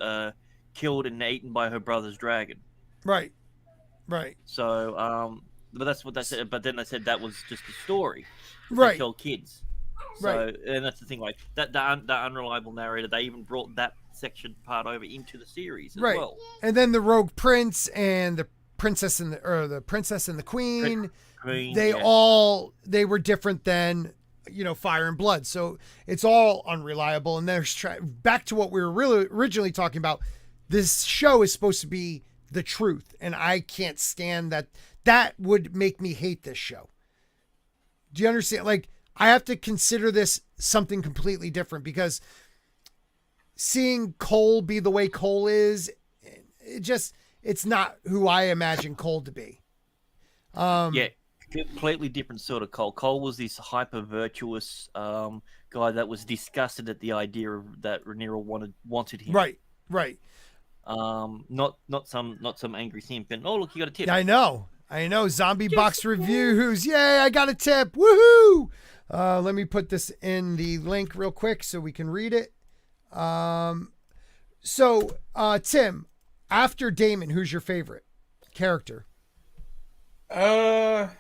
killed and eaten by her brother's dragon. Right. So, but that's what they said. But then they said that was just a story. Right. They tell kids. So, and that's the thing. Like that unreliable narrator. They even brought that section part over into the series as well. And then the Rogue Prince and the Princess and the Queen. They were different than Fire and Blood. So it's all unreliable. And there's back to what we were really originally talking about. This show is supposed to be the truth, and I can't stand that. That would make me hate this show. Do you understand? Like, I have to consider this something completely different, because seeing Cole be the way Cole is, it's not who I imagine Cole to be. Completely different sort of Cole. Cole was this hyper virtuous guy that was disgusted at the idea of that Rhaenyra wanted him. Right. Not some angry simp. And look, you got a tip. I know. Zombie Box Reviews. Yay! I got a tip. Woohoo! Let me put this in the link real quick so we can read it. So Tim, after Daemon, who's your favorite character? Probably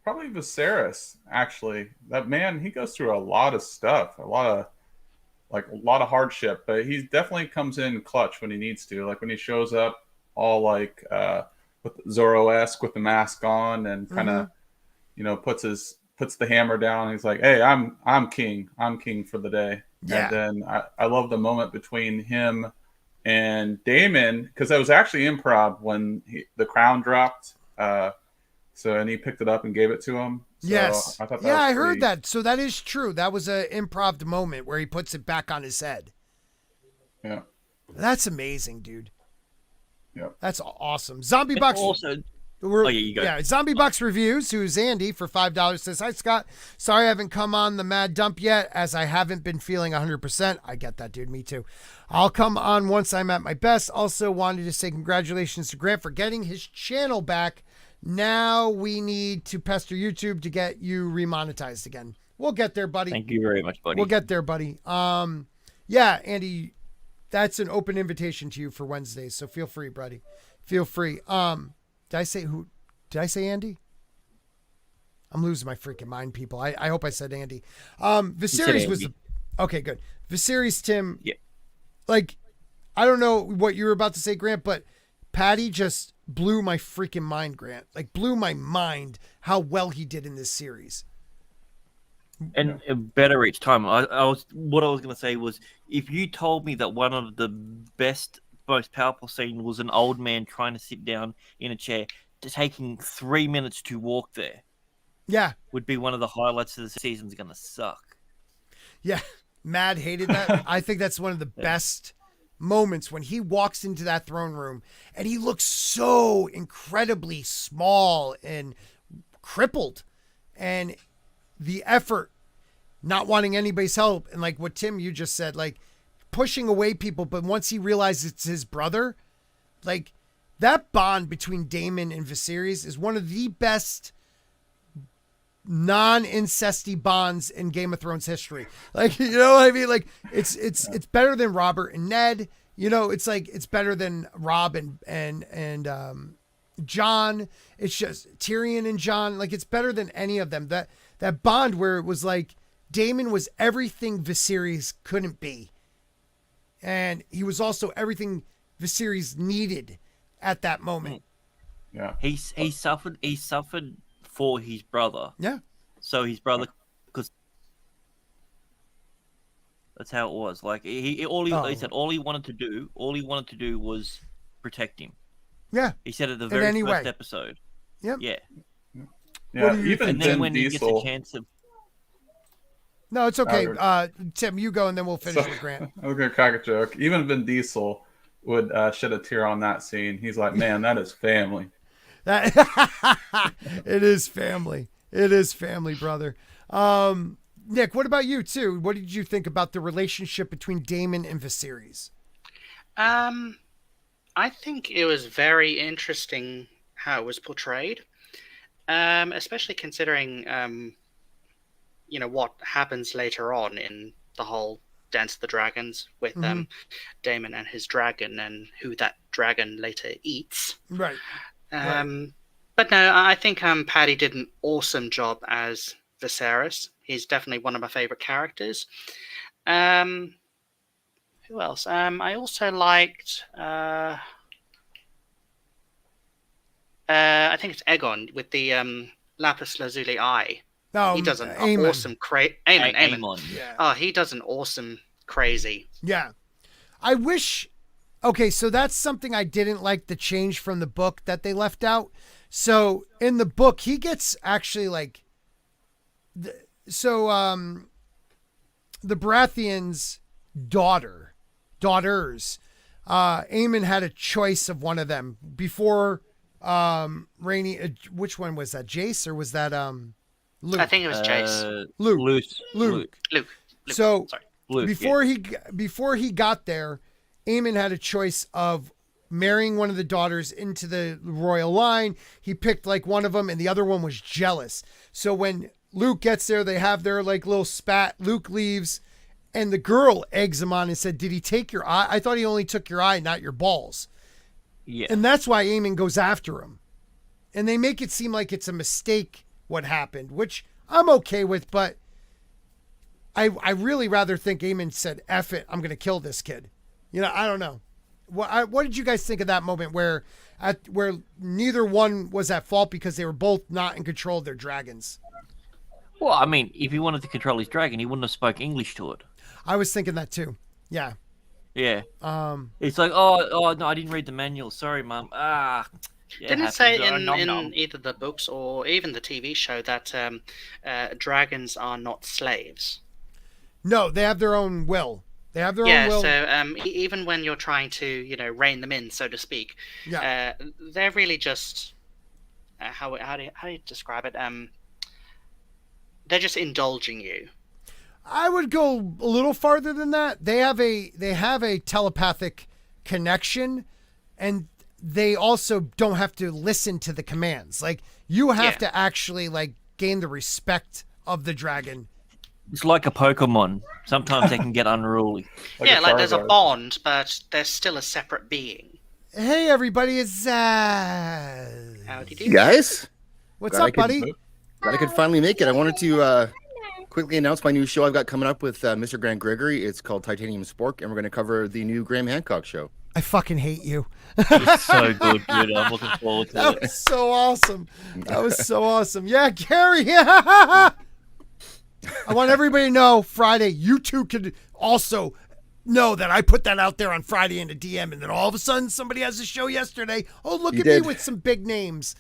Viserys. Actually, that man, he goes through a lot of stuff, a lot of hardship, but he definitely comes in clutch when he needs to. Like when he shows up all like with Zorro-esque with the mask on and kind of puts the hammer down. He's like, "Hey, I'm king. I'm king for the day." Yeah. And then I love the moment between him and Daemon, because that was actually improv when the crown dropped. And he picked it up and gave it to him. So yes. I thought that was I heard that. So that is true. That was an improv moment where he puts it back on his head. Yeah. That's amazing, dude. Yeah. That's awesome. Zombie Box. Also, you go. Yeah, Zombie Box Reviews, who's Andy for $5, says, "Hi, Scott. Sorry I haven't come on the Mad Dump yet, as I haven't been feeling 100%. I get that, dude. Me too. I'll come on once I'm at my best. Also wanted to say congratulations to Grant for getting his channel back. Now we need to pester YouTube to get you remonetized again. We'll get there, buddy. Thank you very much, buddy. We'll get there, buddy. Yeah, Andy, that's an open invitation to you for Wednesdays, so feel free, buddy. Feel free. Did I say Andy? I'm losing my freaking mind, people. I hope I said Andy. Viserys was the... Okay, good. Viserys, Tim. Yeah. Like, I don't know what you were about to say, Grant, but Patty just blew my freaking mind, Grant. Like, blew my mind how well he did in this series. And better each time. What I was going to say was, if you told me that one of the best, most powerful scene was an old man trying to sit down in a chair, taking 3 minutes to walk there, yeah, would be one of the highlights of the season's going to suck. Yeah, Mad hated that. I think that's one of the best moments when he walks into that throne room and he looks so incredibly small and crippled, and the effort, not wanting anybody's help, and like what Tim, you just said, like pushing away people, but once he realizes it's his brother, like that bond between Daemon and Viserys is one of the best non-incesty bonds in Game of Thrones history. Like, you know what I mean? Like it's better than Robert and Ned. You know, it's like it's better than Rob and John. It's just Tyrion and John. Like it's better than any of them. That bond where it was like Daemon was everything Viserys couldn't be, and he was also everything Viserys needed at that moment. Yeah, he suffered for his brother. Yeah. So his brother, because that's how it was. Like he said all he wanted to do was protect him. Yeah. He said at the very first episode. Yep. Yeah. Yeah. Even and then when he gets a chance of. No, it's okay. Tim, you go, and then we'll finish with Grant. I was gonna crack a joke. Even Vin Diesel would shed a tear on that scene. He's like, "Man, that is family." It is family. It is family, brother. Nick, what about you too? What did you think about the relationship between Daemon and Viserys? I think it was very interesting how it was portrayed, especially considering what happens later on in the whole Dance of the Dragons with Daemon and his dragon, and who that dragon later eats. Right. But no, I think Paddy did an awesome job as Viserys. He's definitely one of my favorite characters. Who else? I also liked. I think it's Aegon with the lapis lazuli eye. He does an awesome Aemon. Yeah. Oh, he does an awesome crazy. Yeah. I wish. Okay, so that's something I didn't like, the change from the book that they left out. So in the book, he gets actually like. The Baratheon's daughters, Aemon had a choice of one of them before Rainy. Which one was that? Jace, or was that Luke? I think it was Jace. Luke. So sorry. Luke, before he got there, Aemon had a choice of marrying one of the daughters into the royal line. He picked like one of them, and the other one was jealous. So when Luke gets there, they have their like little spat. Luke leaves, and the girl eggs him on and said, "Did he take your eye? I thought he only took your eye, not your balls." Yeah. And that's why Aemon goes after him. And they make it seem like it's a mistake what happened, which I'm okay with, but I really rather think Aemon said, "F it, I'm going to kill this kid." You know, I don't know. What did you guys think of that moment where neither one was at fault because they were both not in control of their dragons? Well, I mean, if he wanted to control his dragon, he wouldn't have spoke English to it. I was thinking that too. Yeah. Yeah. It's like, oh no, I didn't read the manual. Sorry, Mum. Didn't it say in either the books or even the TV show that dragons are not slaves? No, they have their own will. They have their own will. Yeah, so even when you're trying to, rein them in, so to speak, they're really just how do you describe it? They're just indulging you. I would go a little farther than that. They have a telepathic connection, and they also don't have to listen to the commands. Like you have to actually like gain the respect of the dragon. It's like a Pokemon. Sometimes they can get unruly. Like there's a bond, but there's still a separate being. Hey everybody, it's Zaxx. Howdy do. Guys? What's up, buddy? Glad I could finally make it. I wanted to quickly announce my new show I've got coming up with MrGrantGregory. It's called Titanium Spork, and we're going to cover the new Graham Hancock show. I fucking hate you. It's so good, dude. I'm looking forward to That it. was so awesome. That was so awesome. Yeah, Gary. I want everybody to know Friday, you two could also know that I put that out there on Friday in a DM, and then all of a sudden somebody has a show yesterday. Oh, look You at me did. with some big names.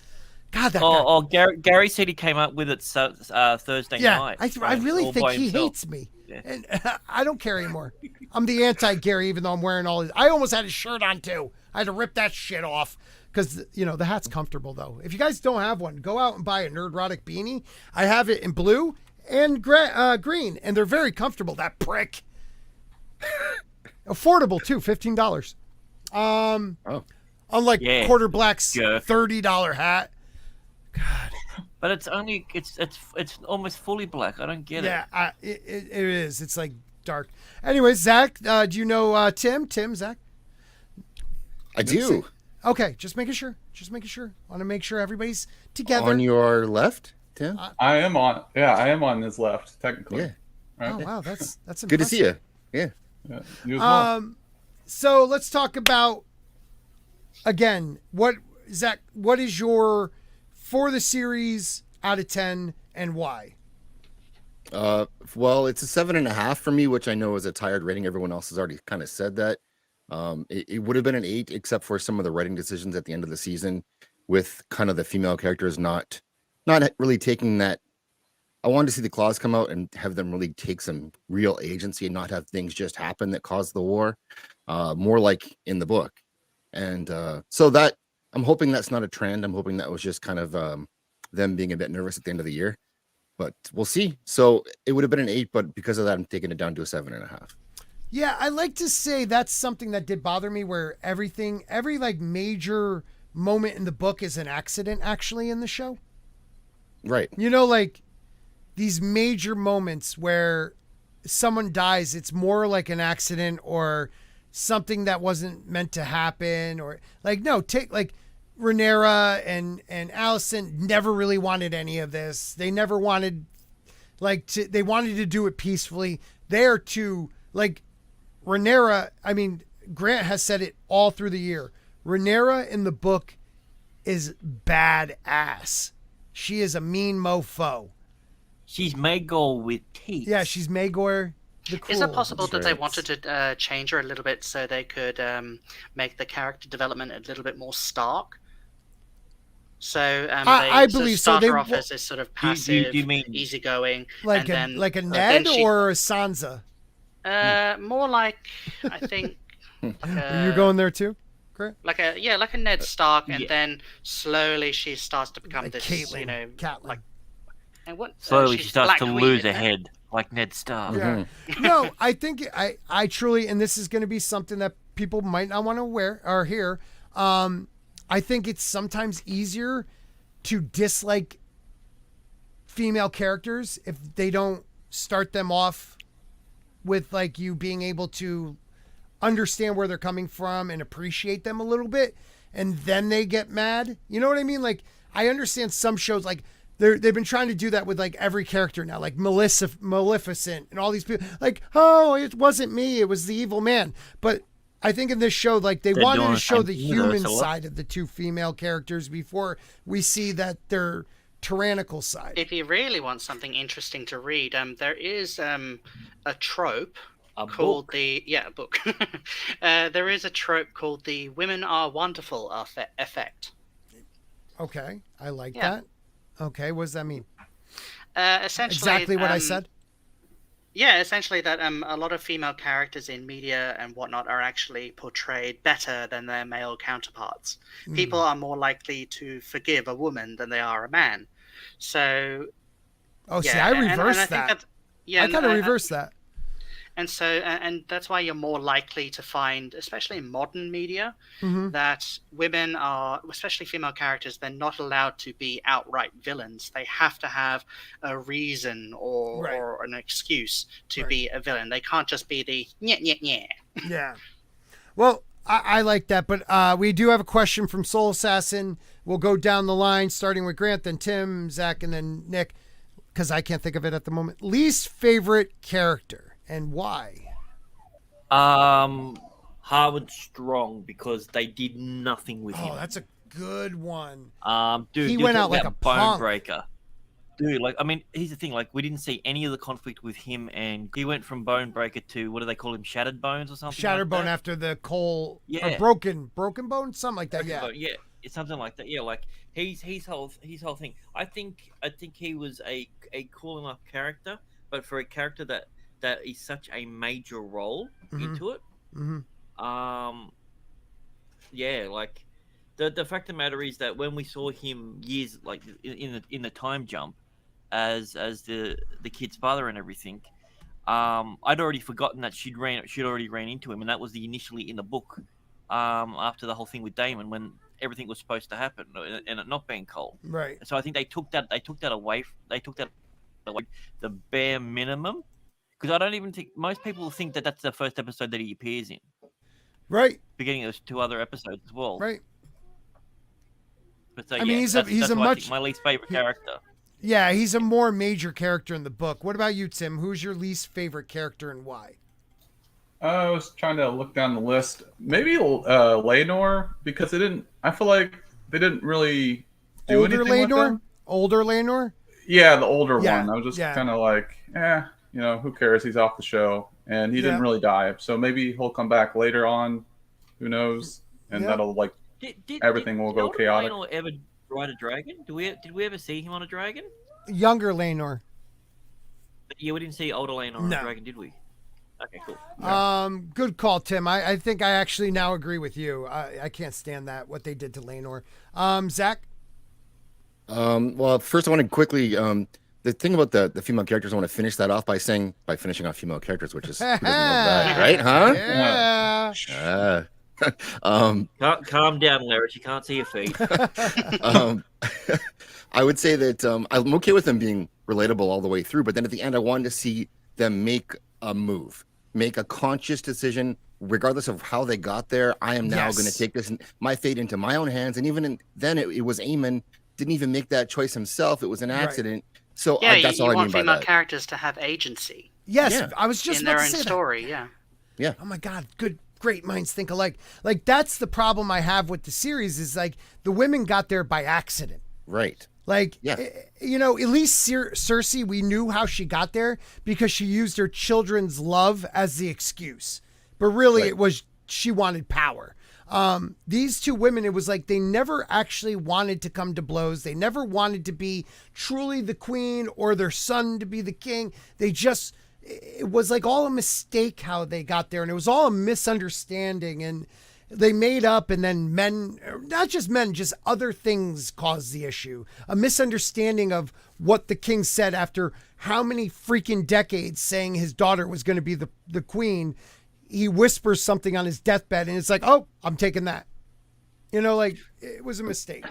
God, that guy. Oh, Gary said he came up with it Thursday Yeah, night. I really all think by he himself. hates me. Yeah. And I don't care anymore. I'm the anti-Gary, even though I'm wearing all his. I almost had his shirt on, too. I had to rip that shit off because, you know, the hat's comfortable, though. If you guys don't have one, go out and buy a Nerdrotic beanie. I have it in blue and green, and they're very comfortable, that prick. Affordable, too, $15. Unlike Yeah. Quarter Black's Yeah. $30 hat. God. But it's only it's almost fully black. I don't get it. Yeah, it is. It's like dark. Anyway, Zach, do you know Tim? Tim, Zach? I do. Okay, just making sure. Want to make sure everybody's together. On your left, Tim? I am on his left, technically. Yeah. Right? Oh wow, that's impressive. Good to see you. Yeah. Yeah. You as well. So let's talk about again. Zach? What is your for the series out of 10 and why? Well, it's a 7.5 for me, which I know is a tired rating. Everyone else has already kind of said that. It would have been an 8, except for some of the writing decisions at the end of the season, with kind of the female characters not really taking that. I wanted to see the claws come out and have them really take some real agency and not have things just happen that caused the war, more like in the book. And so that I'm hoping that's not a trend. I'm hoping that was just kind of them being a bit nervous at the end of the year. But we'll see. So it would have been an 8, but because of that, I'm taking it down to a 7.5. Yeah, I like to say that's something that did bother me, where every like major moment in the book is an accident actually in the show. Right. You know, like these major moments where someone dies, it's more like an accident or something that wasn't meant to happen, or like, no, take like Rhaenyra and Alicent never really wanted any of this. They never wanted they wanted to do it peacefully. They're too like Rhaenyra. I mean, Grant has said it all through the year. Rhaenyra in the book is badass. She is a mean mofo. She's Maegor with teeth. Yeah, she's Maegor the Cruel. Is it possible That's that they right. wanted to change her a little bit so they could make the character development a little bit more stark? So I they believe so. start They her off wa- as this sort of passive, do you mean- easygoing, like and a then Ned then she- or a Sansa? more like I think Are you going there too? like a Ned Stark, and Yeah. then slowly she starts to become Like this, Caitlyn, you know, Catelyn. like and what Slowly she's she starts Black to Queen, lose isn't her it? head, like Ned Stark. Yeah. No, I think I truly, and this is going to be something that people might not want to wear or hear. I think it's sometimes easier to dislike female characters if they don't start them off with like you being able to understand where they're coming from and appreciate them a little bit, and then they get mad. You know what I mean? Like, I understand some shows like they've been trying to do that with like every character now, like Maleficent and all these people. Like, oh, it wasn't me, it was the evil man. But I think in this show, like they They're wanted doing to the show same the thing with human Ursula. side of the two female characters before we see that their tyrannical side. If you really want something interesting to read, there is a trope A called book. a book. There is a trope called the "women are wonderful" effect. Okay, I like Yeah. that. Okay, what does that mean? Essentially, Exactly what I said. Yeah, essentially that a lot of female characters in media and whatnot are actually portrayed better than their male counterparts. People are more likely to forgive a woman than they are a man. So Oh, see, yeah, I and reversed I think that. yeah, I kind of reversed that. And so, and that's why you're more likely to find, especially in modern media, Mhm. that women are, especially female characters, they're not allowed to be outright villains. They have to have a reason or, Right. or an excuse to Right. be a villain. They can't just be the nyeh, nyeh, nyeh. Yeah. Well, I like that, but we do have a question from Soul Assassin. We'll go down the line, starting with Grant, then Tim, Zach, and then Nick, because I can't think of it at the moment. Least favorite character and why? Harvard Strong, because they did nothing with him. Oh, that's a good one. Dude, he went out like a bone punk. breaker. Dude, like, I mean, here's the thing, like, we didn't see any of the conflict with him, and he went from bone breaker to, what do they call him, shattered bones or something? Shattered like bone that? after the coal, Yeah. or broken bone, something like that. Yeah, Yeah, it's something like that. Yeah, like his whole thing. I think he was a cool enough character, but for a character that is such a major role into it, yeah, like the fact of the matter is that when we saw him years like in the time jump as the kid's father and everything, I'd already forgotten that she'd already ran into him, and that was initially in the book. After the whole thing with Damon, when everything was supposed to happen, and it not being Cole, right. So I think they took that away. They took that away, the bare minimum, because I don't even think most people think that that's the first episode that he appears in. Right. Beginning of 2 other episodes as well. Right. But so, I mean, he's a much my least favorite character. Yeah, he's a more major character in the book. What about you, Tim? Who's your least favorite character and why? I was trying to look down the list. Maybe Laenor, because I feel like they didn't really do Older anything with Laenor? him. Older Laenor? Yeah, the older Yeah, one. I was just yeah. kind of like, who cares? He's off the show, and he didn't really die. So maybe he'll come back later on. Who knows? And that'll like everything will go chaotic. Did Laenor ever ride a dragon? Did we ever see him on a dragon? Younger Laenor. Yeah, we didn't see older Laenor on a dragon, did we? Okay, cool. Good call, Tim. I think I actually now agree with you. I can't stand what they did to Laenor. Zach? Well, first I want to quickly, the thing about the female characters, I want to finish that off by finishing off female characters, which is, who doesn't love that, right? Huh? Yeah. Calm down, Larry. You can't see your feet. I would say that I'm okay with them being relatable all the way through, but then at the end, I wanted to see them make a move, make a conscious decision, regardless of how they got there. I am now going to take my fate into my own hands. And even then, it was Aemon didn't even make that choice himself. It was an accident. Right. So that's all I mean by that. You want female characters to have agency. Yes, I was just in about their to own say story. that. Yeah. Oh my God, great minds think alike. Like that's the problem I have with the series is like the women got there by accident. Right. Like, at least Cersei, we knew how she got there because she used her children's love as the excuse. But really, it was she wanted power. These two women, it was like they never actually wanted to come to blows. They never wanted to be truly the queen or their son to be the king. It was like all a mistake how they got there. And it was all a misunderstanding. And they made up, and then not just men, just other things caused the issue. A misunderstanding of what the king said after how many freaking decades saying his daughter was going to be the queen. He whispers something on his deathbed, and it's like, oh, I'm taking that. It was a mistake.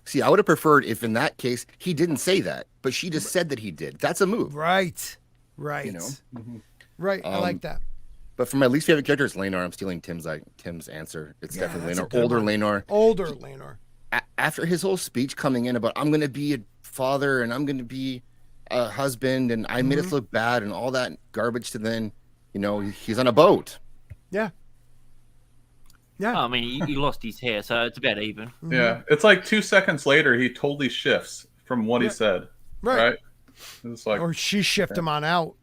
See, I would have preferred if in that case he didn't say that, but she just said that he did. That's a move. Right. Right. I like that. But for my least favorite character is Laenor. I'm stealing Tim's answer. It's definitely Laenor. Older Laenor. Older Laenor. After his whole speech coming in about I'm going to be a father and I'm going to be a husband and I made us look bad and all that garbage to then, he's on a boat. Yeah. Yeah. I mean, he lost his hair, so it's about even. Yeah. It's like 2 seconds later, he totally shifts from what he said. Right. It's like, or she shifted him on out.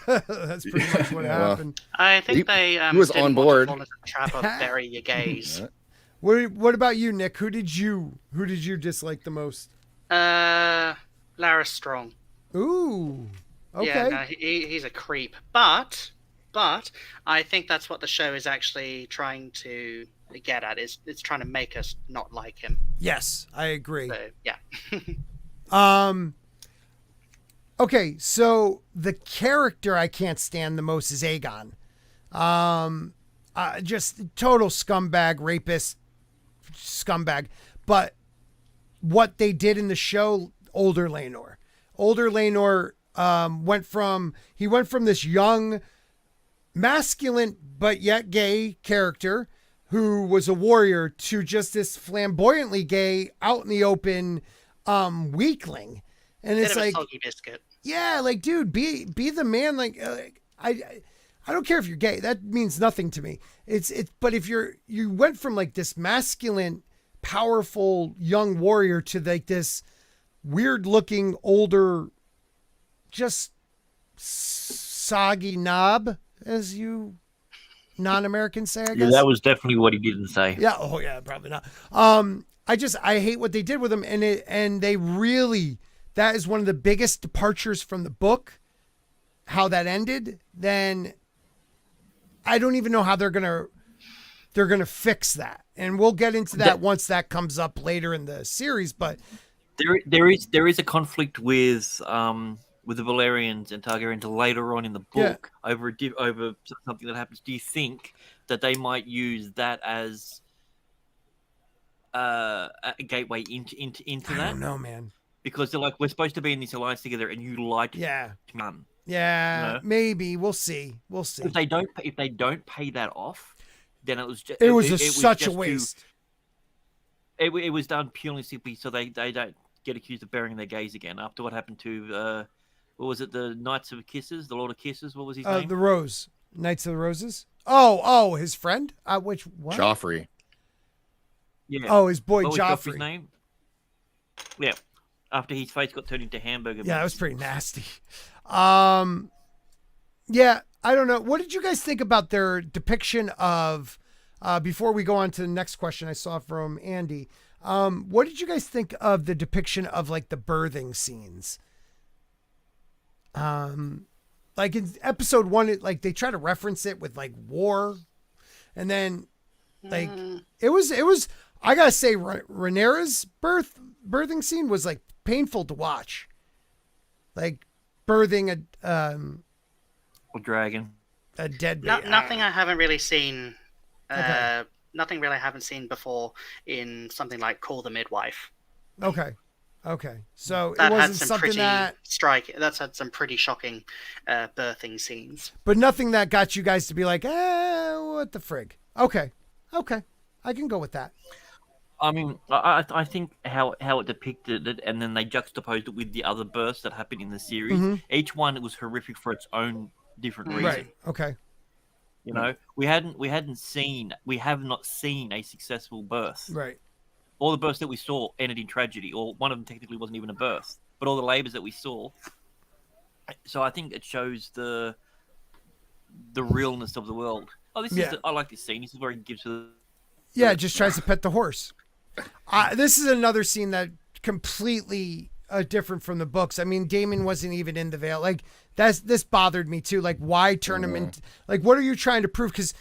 That's pretty much what happened. I think he was on board. Want to fall into the trap of bury your gaze. What about you, Nick? Who did you dislike the most? Larys Strong. Ooh. Okay. Yeah, no, he's a creep, but I think that's what the show is actually trying to get at. It's trying to make us not like him. Yes, I agree. So, yeah. Okay, so the character I can't stand the most is Aegon. Just total scumbag, rapist, scumbag. But what they did in the show, older Laenor. Older Laenor went from this young, masculine but yet gay character who was a warrior to just this flamboyantly gay, out in the open weakling. And it's like, soggy biscuit. Yeah, like, dude, be the man. Like, I don't care if you're gay. That means nothing to me. But if you went from like this masculine, powerful young warrior to like this weird looking older, just soggy knob, as you non-Americans say, I guess. Yeah, that was definitely what he didn't say. Yeah. Oh yeah, probably not. I hate what they did with him, and they really, that is one of the biggest departures from the book, how that ended. Then I don't even know how they're gonna fix that, and we'll get into that once that comes up later in the series. But there is a conflict with the Valerians and Targaryens later on in the book over something that happens. Do you think that they might use that as a gateway into that? I don't know, man. Because they're like, we're supposed to be in this alliance together, and you lied to none. Yeah, you know? Maybe we'll see. If they don't pay that off, then it was just such a waste. It was done purely simply so they don't get accused of burying their gays again after what happened to what was it, the Knights of Kisses, the Lord of Kisses? What was his name? The Rose, Knights of the Roses. Oh, his friend. What? Joffrey. Yeah. Oh, his boy what was Joffrey. Joffrey's name? Yeah. After his face got turned into hamburger. Yeah, that was pretty nasty. Yeah, I don't know. What did you guys think about their depiction of? Before we go on to the next question, I saw from Andy. What did you guys think of the depiction of like the birthing scenes? Like in episode 1, like they try to reference it with like war, and then like it was. I gotta say, Rhaenyra's birthing scene was like painful to watch. Like birthing a dragon, a dead baby. Nothing I haven't really seen. Okay. Nothing really I haven't seen before in something like Call the Midwife. Okay. So that it wasn't had some something pretty that's had some pretty shocking birthing scenes. But nothing that got you guys to be like, what the frig? Okay. I can go with that. I mean, I think how it depicted it, and then they juxtaposed it with the other births that happened in the series. Mm-hmm. Each one, it was horrific for its own different reason. Right. Okay. You know, we have not seen a successful birth. Right. All the births that we saw ended in tragedy, or one of them technically wasn't even a birth. But all the labors that we saw. So I think it shows the realness of the world. Oh, I like this scene. This is where he gives her. Yeah, it just tries to pet the horse. This is another scene that completely different from the books. I mean, Daemon wasn't even in the Vale. Like this bothered me too. Like, why turn him into? Like, what are you trying to prove? Because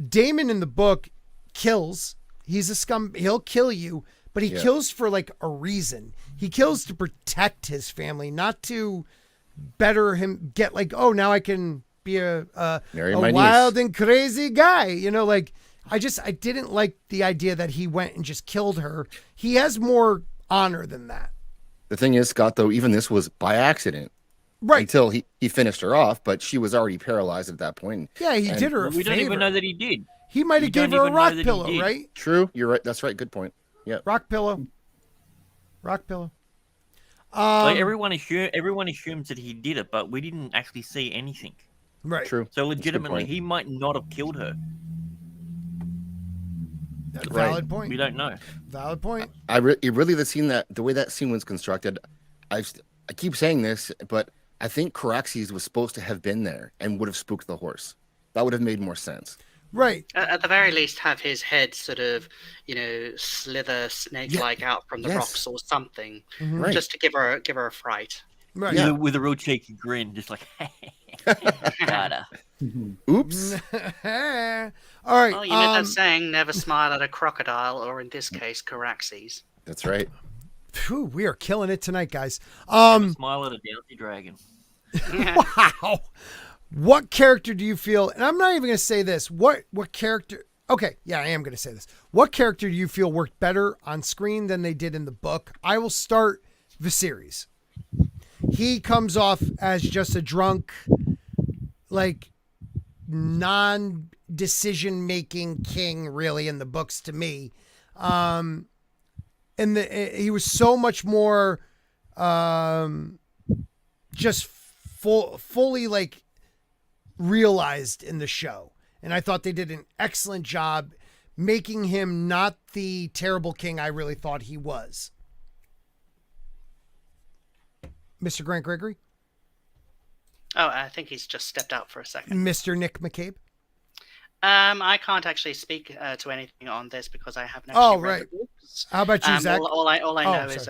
Daemon in the book kills. He's a scum. He'll kill you, but he kills for like a reason. He kills to protect his family, not to better him. Get like, oh, now I can be a wild and crazy guy. You know, like. I didn't like the idea that he went and just killed her. He has more honor than that. The thing is, Scott, though, even this was by accident. Right. Until he finished her off, but she was already paralyzed at that point. Yeah, he did her a favor. We don't even know that he did. He might have gave her a rock pillow, right? True. You're right. That's right. Good point. Yeah. Rock pillow. Like everyone assumes that he did it, but we didn't actually see anything. Right. True. So legitimately, he might not have killed her. Valid point. We don't know. Valid point. The way that scene was constructed, I keep saying this, but I think Caraxes was supposed to have been there and would have spooked the horse. That would have made more sense. Right. At the very least, have his head sort of, slither snake-like out from the rocks or something, just to give her a fright. Right. Yeah. With a real cheeky grin, just like, Oops. All right. Well, you know that saying, never smile at a crocodile, or in this case, Caraxes. That's right. Whew, we are killing it tonight, guys. Smile at a Dowsy dragon. Wow. What character do you feel, and I'm not even going to say this, what character, okay, yeah, I am going to say this. What character do you feel worked better on screen than they did in the book? I will start Viserys. He comes off as just a drunk, like, non-decision making king really in the books to me. And he was so much more just fully like realized in the show. And I thought they did an excellent job making him not the terrible king I really thought he was. Mr. Grant Gregory? Oh, I think he's just stepped out for a second. Mr. Nick McCabe? I can't actually speak to anything on this because I haven't actually read the books. How about you, Zach? All I know is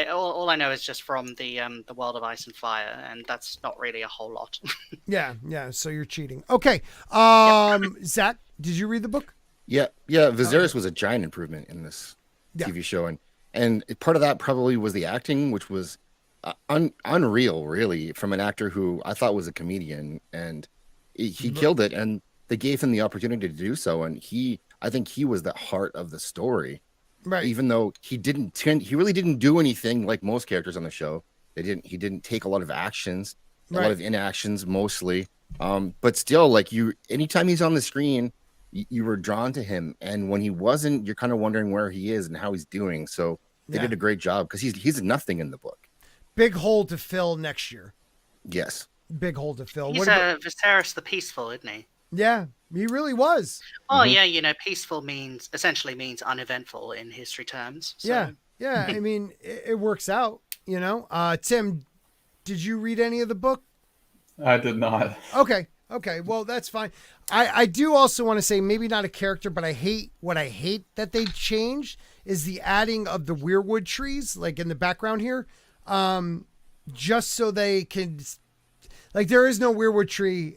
all I know is just from the World of Ice and Fire, and that's not really a whole lot. Yeah. So you're cheating. Okay. Zach, did you read the book? Yeah. Viserys was a giant improvement in this TV show, and part of that probably was the acting, which was unreal, really, from an actor who I thought was a comedian, and he killed it. And they gave him the opportunity to do so, and I think he was the heart of the story. Right. Even though he really didn't do anything like most characters on the show. He didn't take a lot of actions, a lot of inactions mostly. But still, like anytime he's on the screen, you were drawn to him. And when he wasn't, you're kind of wondering where he is and how he's doing. So they did a great job because he's nothing in the book. Big hole to fill next year. Yes. Big hole to fill. He's Viserys the Peaceful, isn't he? Yeah, he really was. Oh, yeah, peaceful essentially means uneventful in history terms. So. Yeah. I mean, it works out, Tim, did you read any of the book? I did not. Okay. Well, that's fine. I do also want to say maybe not a character, but I hate that they changed is the adding of the weirwood trees, like in the background here, just so they can, like, there is no weirwood tree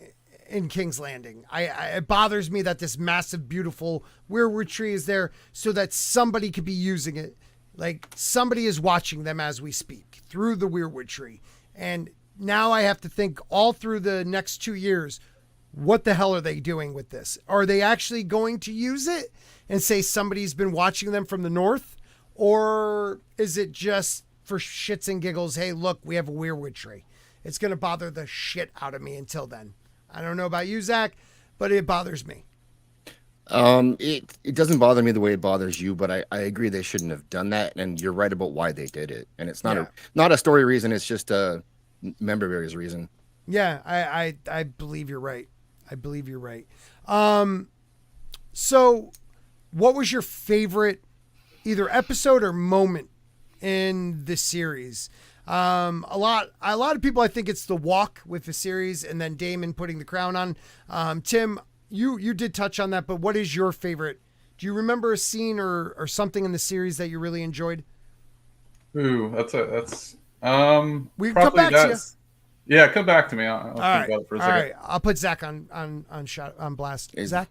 in King's Landing. It bothers me that this massive, beautiful weirwood tree is there so that somebody could be using it. Like somebody is watching them as we speak through the weirwood tree. And now I have to think all through the next 2 years, what the hell are they doing with this? Are they actually going to use it and say somebody's been watching them from the north? Or is it just for shits and giggles? Hey, look, we have a weirwood tree. It's going to bother the shit out of me until then. I don't know about you, Zach, but it bothers me. It doesn't bother me the way it bothers you, but I agree they shouldn't have done that. And you're right about why they did it. And it's not a story reason. It's just a member berries reason. Yeah, I believe you're right. So what was your favorite either episode or moment in this series? A lot of people, I think it's the walk with the series and then Daemon putting the crown on. Tim, you did touch on that, but what is your favorite? Do you remember a scene or something in the series that you really enjoyed? Ooh, that's we come back to you. Yeah, come back to me. I'll think right. about it for a second. All right, I'll put Zach on blast. Zach,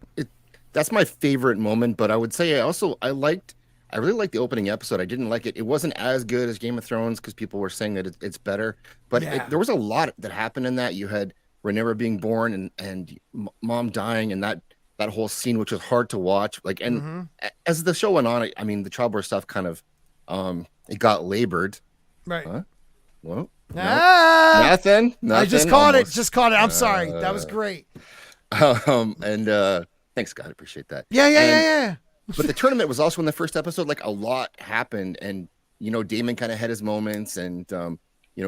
that's my favorite moment. But I would say I really liked the opening episode. I didn't like it. It wasn't as good as Game of Thrones because people were saying that it's better. But there was a lot that happened in that. You had Rhaenyra being born and mom dying, and that whole scene, which was hard to watch. Like, and as the show went on, I mean, the childbirth stuff kind of it got labored. Right. Huh? Well. Nothing. I just caught it. I'm sorry. That was great. And thanks, God. I appreciate that. Yeah. But the tournament was also in the first episode. Like a lot happened, and Daemon kind of had his moments, and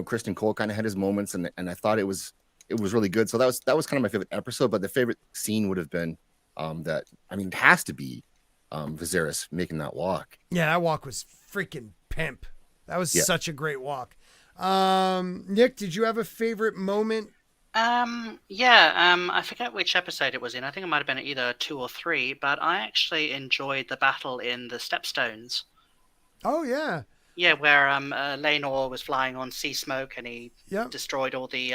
Kristen Cole kind of had his moments, and I thought it was really good. So that was kind of my favorite episode. But the favorite scene would have been it has to be Viserys making that walk. Yeah, that walk was freaking pimp. That was such a great walk. Nick, did you have a favorite moment? I forget which episode it was in. I think it might have been either 2 or 3, but I actually enjoyed the battle in the Stepstones. Oh, yeah. Yeah, where Laenor was flying on sea smoke and he destroyed all the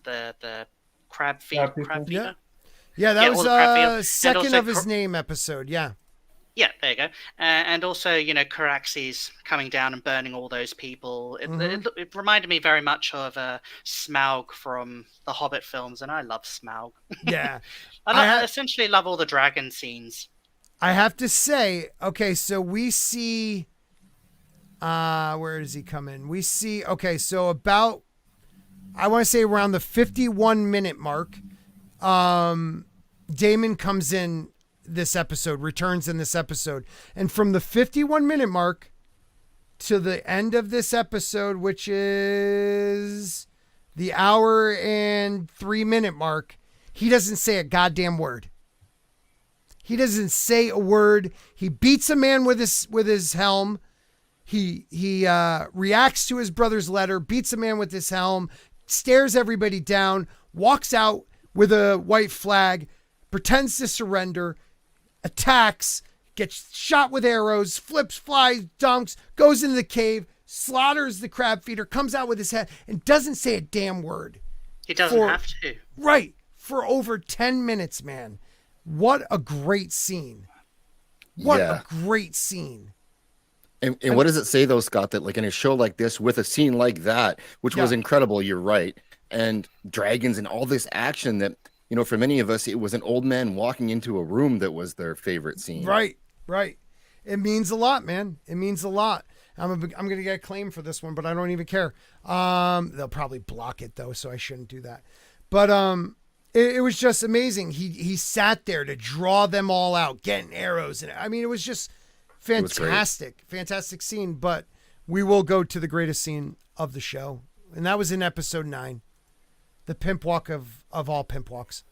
the crab feeder. Yeah, that was second of his name episode. Yeah. Yeah, there you go. And also, Caraxes coming down and burning all those people. It reminded me very much of Smaug from the Hobbit films, and I love Smaug. Yeah. I essentially love all the dragon scenes. I have to say, okay, so we see... where does he come in? We see... Okay, so about... I want to say around the 51-minute mark, Damon comes in this episode, returns in this episode. And from the 51-minute mark to the end of this episode, which is the hour and 3-minute mark, he doesn't say a goddamn word. He doesn't say a word. He beats a man with his helm. He reacts to his brother's letter, beats a man with his helm, stares everybody down, walks out with a white flag, pretends to surrender, attacks, gets shot with arrows, flips, flies, dunks, goes into the cave, slaughters the crab feeder, comes out with his head, and doesn't say a damn word. He doesn't have to. Right. For over 10 minutes, man. What a great scene. What a great scene. And what does it say, though, Scott, that like in a show like this with a scene like that, which was incredible, you're right, and dragons and all this action that, you know, for many of us, it was an old man walking into a room that was their favorite scene. Right. It means a lot, man. It means a lot. I'm going to get a claim for this one, but I don't even care. They'll probably block it, though, so I shouldn't do that. But it was just amazing. He sat there to draw them all out, getting arrows. And I mean, it was just fantastic scene. But we will go to the greatest scene of the show. And that was in episode 9. The pimp walk of all pimp walks.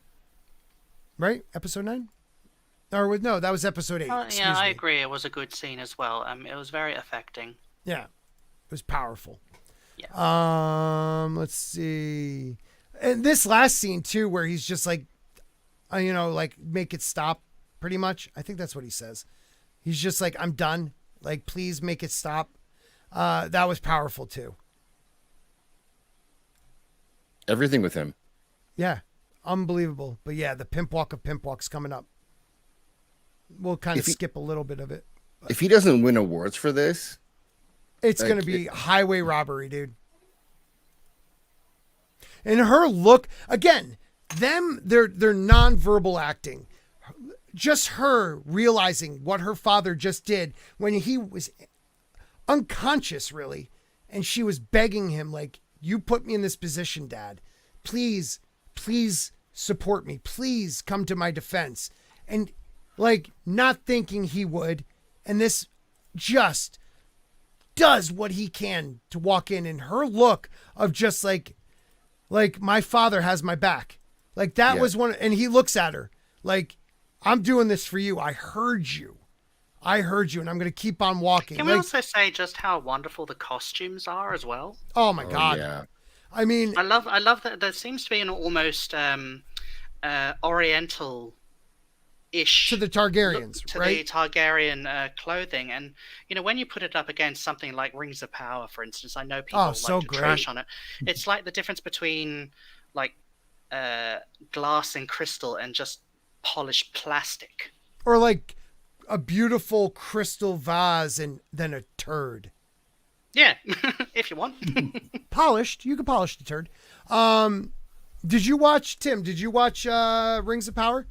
Right? Episode 9? Or no, that was episode 8. Yeah, I agree. It was a good scene as well. It was very affecting. Yeah. It was powerful. Yeah. Let's see. And this last scene too, where he's just like, like make it stop pretty much. I think that's what he says. He's just like, I'm done. Like, please make it stop. That was powerful too. Everything with him. Yeah. Unbelievable. But yeah, the pimp walk of pimp walks coming up. We'll kind of skip a little bit of it. If he doesn't win awards for this, it's going to be highway robbery, dude. And her look, again, their nonverbal acting, just her realizing what her father just did when he was unconscious, really, and she was begging him, like, you put me in this position, Dad. Please support me. Please come to my defense. And, like, not thinking he would, and this just does what he can to walk in, and her look of just like my father has my back. Like that was one, and he looks at her like, I'm doing this for you. I heard you, and I'm going to keep on walking. Can we also say just how wonderful the costumes are as well? Oh my God. Yeah. I mean, I love that there seems to be an almost Oriental ish to the Targaryens, right? The Targaryen clothing, and when you put it up against something like Rings of Power, for instance, I know people like to trash on it. It's like the difference between like glass and crystal and just polished plastic, or like a beautiful crystal vase and then a turd. Yeah, if you want. Polished, you can polish the turd. Did you watch Rings of Power?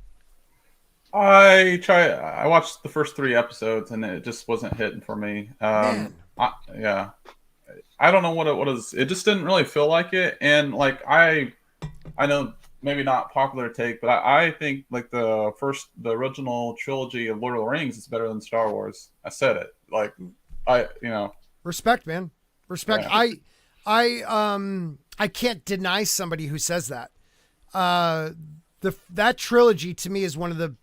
I watched the first 3 episodes and it just wasn't hitting for me. I don't know what it was. It just didn't really feel like it. And like I know maybe not popular take, but I think like the original trilogy of Lord of the Rings is better than Star Wars. I said it. Like respect, man. Respect. Yeah. I can't deny somebody who says that. That trilogy to me is one of the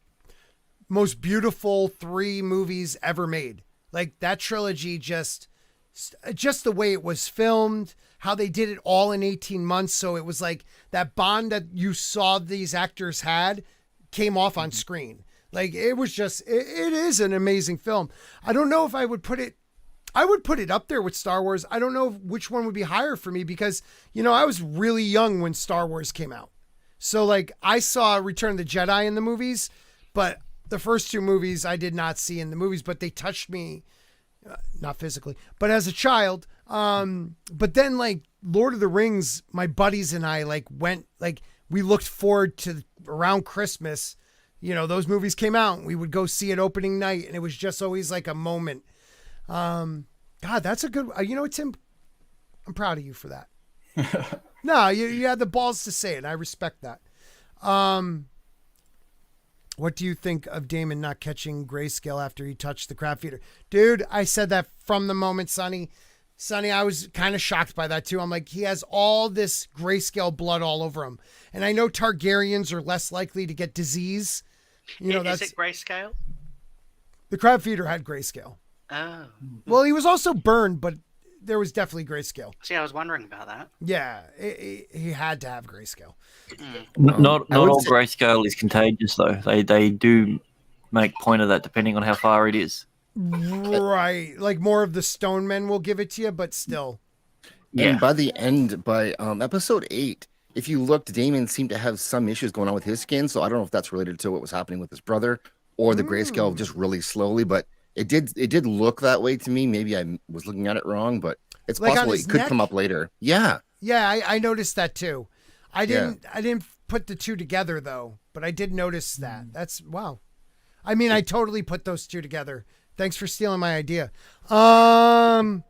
most beautiful 3 movies ever made. Like that trilogy, just the way it was filmed, how they did it all in 18 months. So it was like that bond that you saw these actors had came off on screen. Like it was just, it is an amazing film. I don't know if I would put it up there with Star Wars. I don't know which one would be higher for me because, I was really young when Star Wars came out. So like I saw Return of the Jedi in the movies, but the first 2 movies I did not see in the movies, but they touched me, not physically, but as a child. But then like Lord of the Rings, my buddies and I we looked forward to around Christmas, those movies came out and we would go see it opening night. And it was just always like a moment. God, that's a good, Tim, I'm proud of you for that. No, you had the balls to say it. I respect that. What do you think of Daemon not catching grayscale after he touched the crab feeder? Dude, I said that from the moment, Sonny. Sonny, I was kind of shocked by that too. I'm like, he has all this grayscale blood all over him. And I know Targaryens are less likely to get disease. You know, Is it grayscale? The crab feeder had grayscale. Oh. Well, he was also burned, but there was definitely grayscale. See, I was wondering about that. Yeah, he had to have grayscale. Not all grayscale is contagious, though. They do make point of that depending on how far it is. Right. Like more of the stone men will give it to you, but still. Yeah. And by the end, by episode 8, if you looked, Daemon seemed to have some issues going on with his skin. So I don't know if that's related to what was happening with his brother or the grayscale just really slowly, but it did look that way to me. Maybe I was looking at it wrong, but it's Like possible on it his could neck? come up later. Yeah. Yeah, I noticed that too. I didn't put the two together though, but I did notice that. That's wow. I mean, I totally put those two together. Thanks for stealing my idea. Yeah,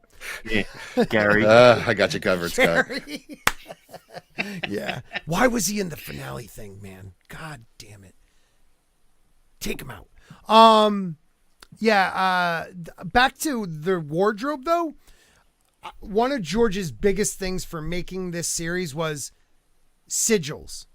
Gary. I got you covered, Scott. Gary. Yeah. Why was he in the finale thing, man? God damn it. Take him out. Back to the wardrobe though. One of George's biggest things for making this series was sigils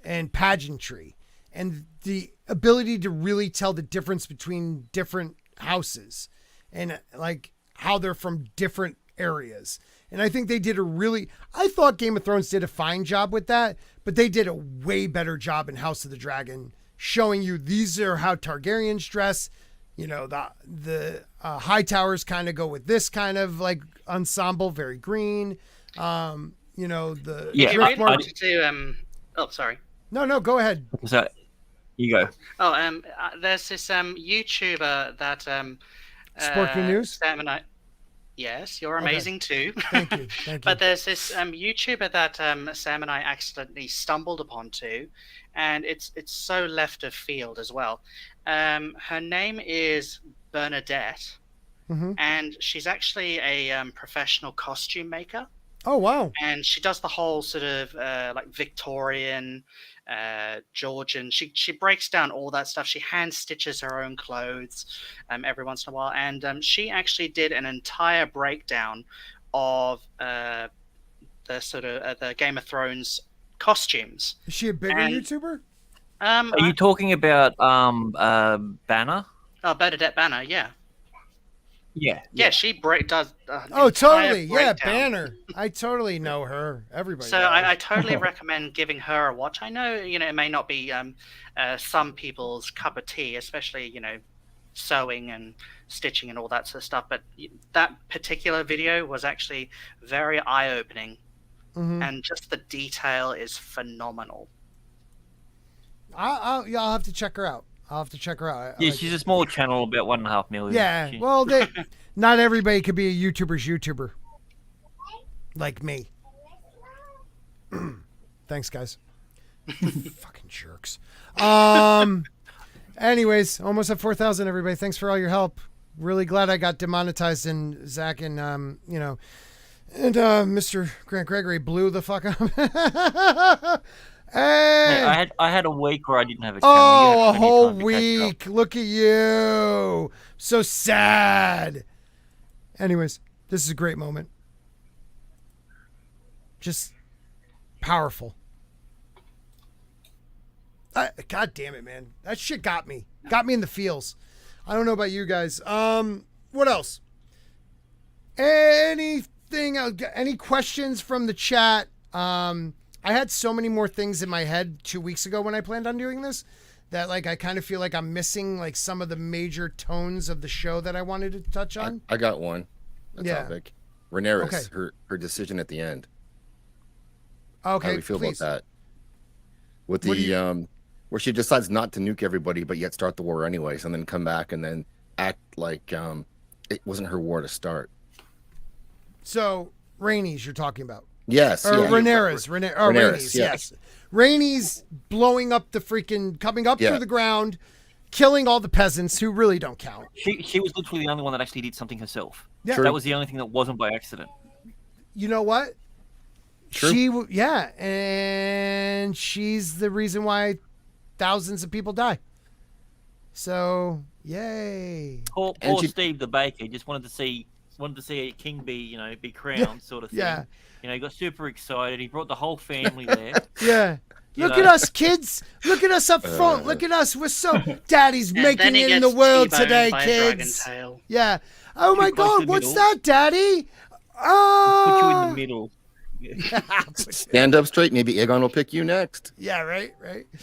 and pageantry and the ability to really tell the difference between different houses and like how they're from different areas. And I think they did I thought Game of Thrones did a fine job with that, but they did a way better job in House of the Dragon, showing you these are how Targaryens dress. You know, the high towers kind of go with this kind of like ensemble, very green. You know, the Yeah, If you really wanted to, oh, sorry. No, go ahead. So, you go. Oh, there's this YouTuber that Sporking News? Sam and I. Yes, you're amazing too. Thank you. But there's this YouTuber that Sam and I accidentally stumbled upon too, and it's so left of field as well. Her name is Bernadette, and she's actually a professional costume maker. Oh, wow. And she does the whole sort of like Victorian, Georgian. She breaks down all that stuff. She hand stitches her own clothes every once in a while. And she actually did an entire breakdown of the sort of the Game of Thrones costumes. Is she a bigger YouTuber? Are you talking about Banner? Oh, Bernadette Banner, yeah. Yeah. She does. Oh, totally. entire Yeah, breakdown. Banner. I totally know her. Everybody. So knows. I totally recommend giving her a watch. I know, it may not be some people's cup of tea, especially, sewing and stitching and all that sort of stuff. But that particular video was actually very eye-opening. And just the detail is phenomenal. I'll have to check her out. Yeah, she's a small channel, about 1.5 million. Yeah, well, not everybody could be a YouTuber's YouTuber. Like me. Thanks, guys. Fucking jerks. Anyways, almost at 4,000, everybody. Thanks for all your help. Really glad I got demonetized and Zaxx and, and Mr. Grant Gregory blew the fuck up. Hey, I had a week where I didn't have a channel. oh, a whole week. Look at you. So sad. Anyways, this is a great moment. Just powerful. God damn it, man. That shit got me. Got me in the feels. I don't know about you guys. What else? Anything else? Any questions from the chat? I had so many more things in my head 2 weeks ago when I planned on doing this that like I kind of feel like I'm missing like some of the major tones of the show that I wanted to touch on. I got one. A topic. Rhaenyra, Okay. her decision at the end. Okay, How do we feel please. about that? With the where she decides not to nuke everybody, but yet start the war anyways, and then come back and then act like it wasn't her war to start. So Rhaenys you're talking about. Yes. Or yeah. Rhaenyra's. Rhaenys, yeah. yes. Rhaenys blowing up the freaking, coming up Yeah. through the ground, killing all the peasants who really don't count. She was literally the only one that actually did something herself. Yeah. That was the only thing that wasn't by accident. You know what? True. And she's the reason why thousands of people die. So, yay. Poor Steve the baker just wanted to see a king be crowned, sort of thing. Yeah. He got super excited. He brought the whole family there. Yeah. Look at us, kids. Look at us up front. Look at us. We're so... Daddy's making it in the world today, kids. Yeah. Oh, my God. What's that, Daddy? Oh. Put you in the middle. Stand up straight. Maybe Aegon will pick you next. Yeah, right.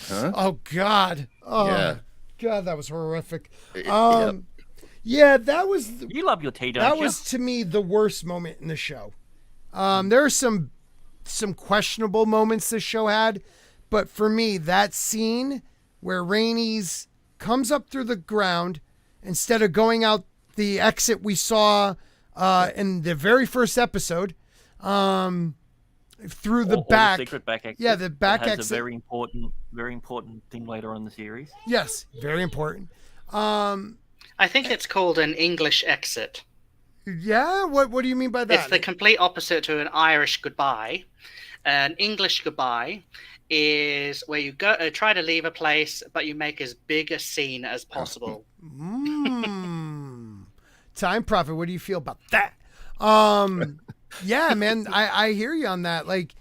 Huh? Oh, God. Oh, yeah. God, that was horrific. Yep. Yeah, that was... You love your tea, don't That you? was, to me, the worst moment in the show. There are some questionable moments this show had, but for me, that scene where Rhaenys comes up through the ground, instead of going out the exit we saw in the very first episode, through the back. The secret back exit. Yeah, the back that has exit. a very important thing later on in the series. Yes, very important. I think it's called an English exit. Yeah? What do you mean by that? It's the complete opposite to an Irish goodbye. An English goodbye is where you go try to leave a place, but you make as big a scene as possible. Time Prophet, what do you feel about that? Yeah, man, I hear you on that. Like,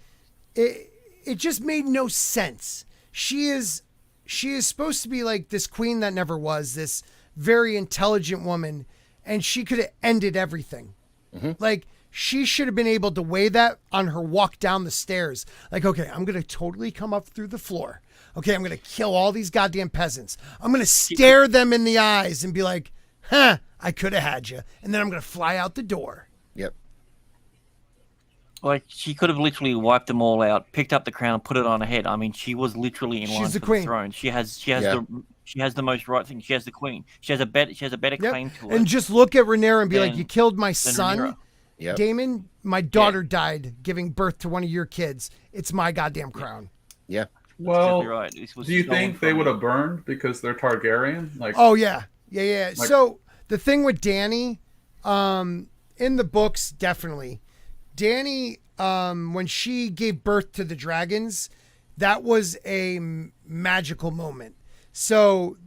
it just made no sense. She is supposed to be like this queen that never was, this very intelligent woman, and she could have ended everything. Mm-hmm. Like, she should have been able to weigh that on her walk down the stairs. Like, okay, I'm going to totally come up through the floor. Okay, I'm going to kill all these goddamn peasants. I'm going to stare them in the eyes and be like, huh, I could have had you. And then I'm going to fly out the door. Yep. Like, she could have literally wiped them all out, picked up the crown, put it on her head. I mean, she was literally in line for the throne. She has the most right thing. She has the queen. She has a better claim to it. And just look at Rhaenyra and be like, you killed my son. Yep. Damon, my daughter died giving birth to one of your kids. It's my goddamn crown. Yeah. Well, right. Do you think they would have burned because they're Targaryen? Like, oh yeah. Like, so the thing with Dany, in the books, definitely, Dany, when she gave birth to the dragons, that was a magical moment. So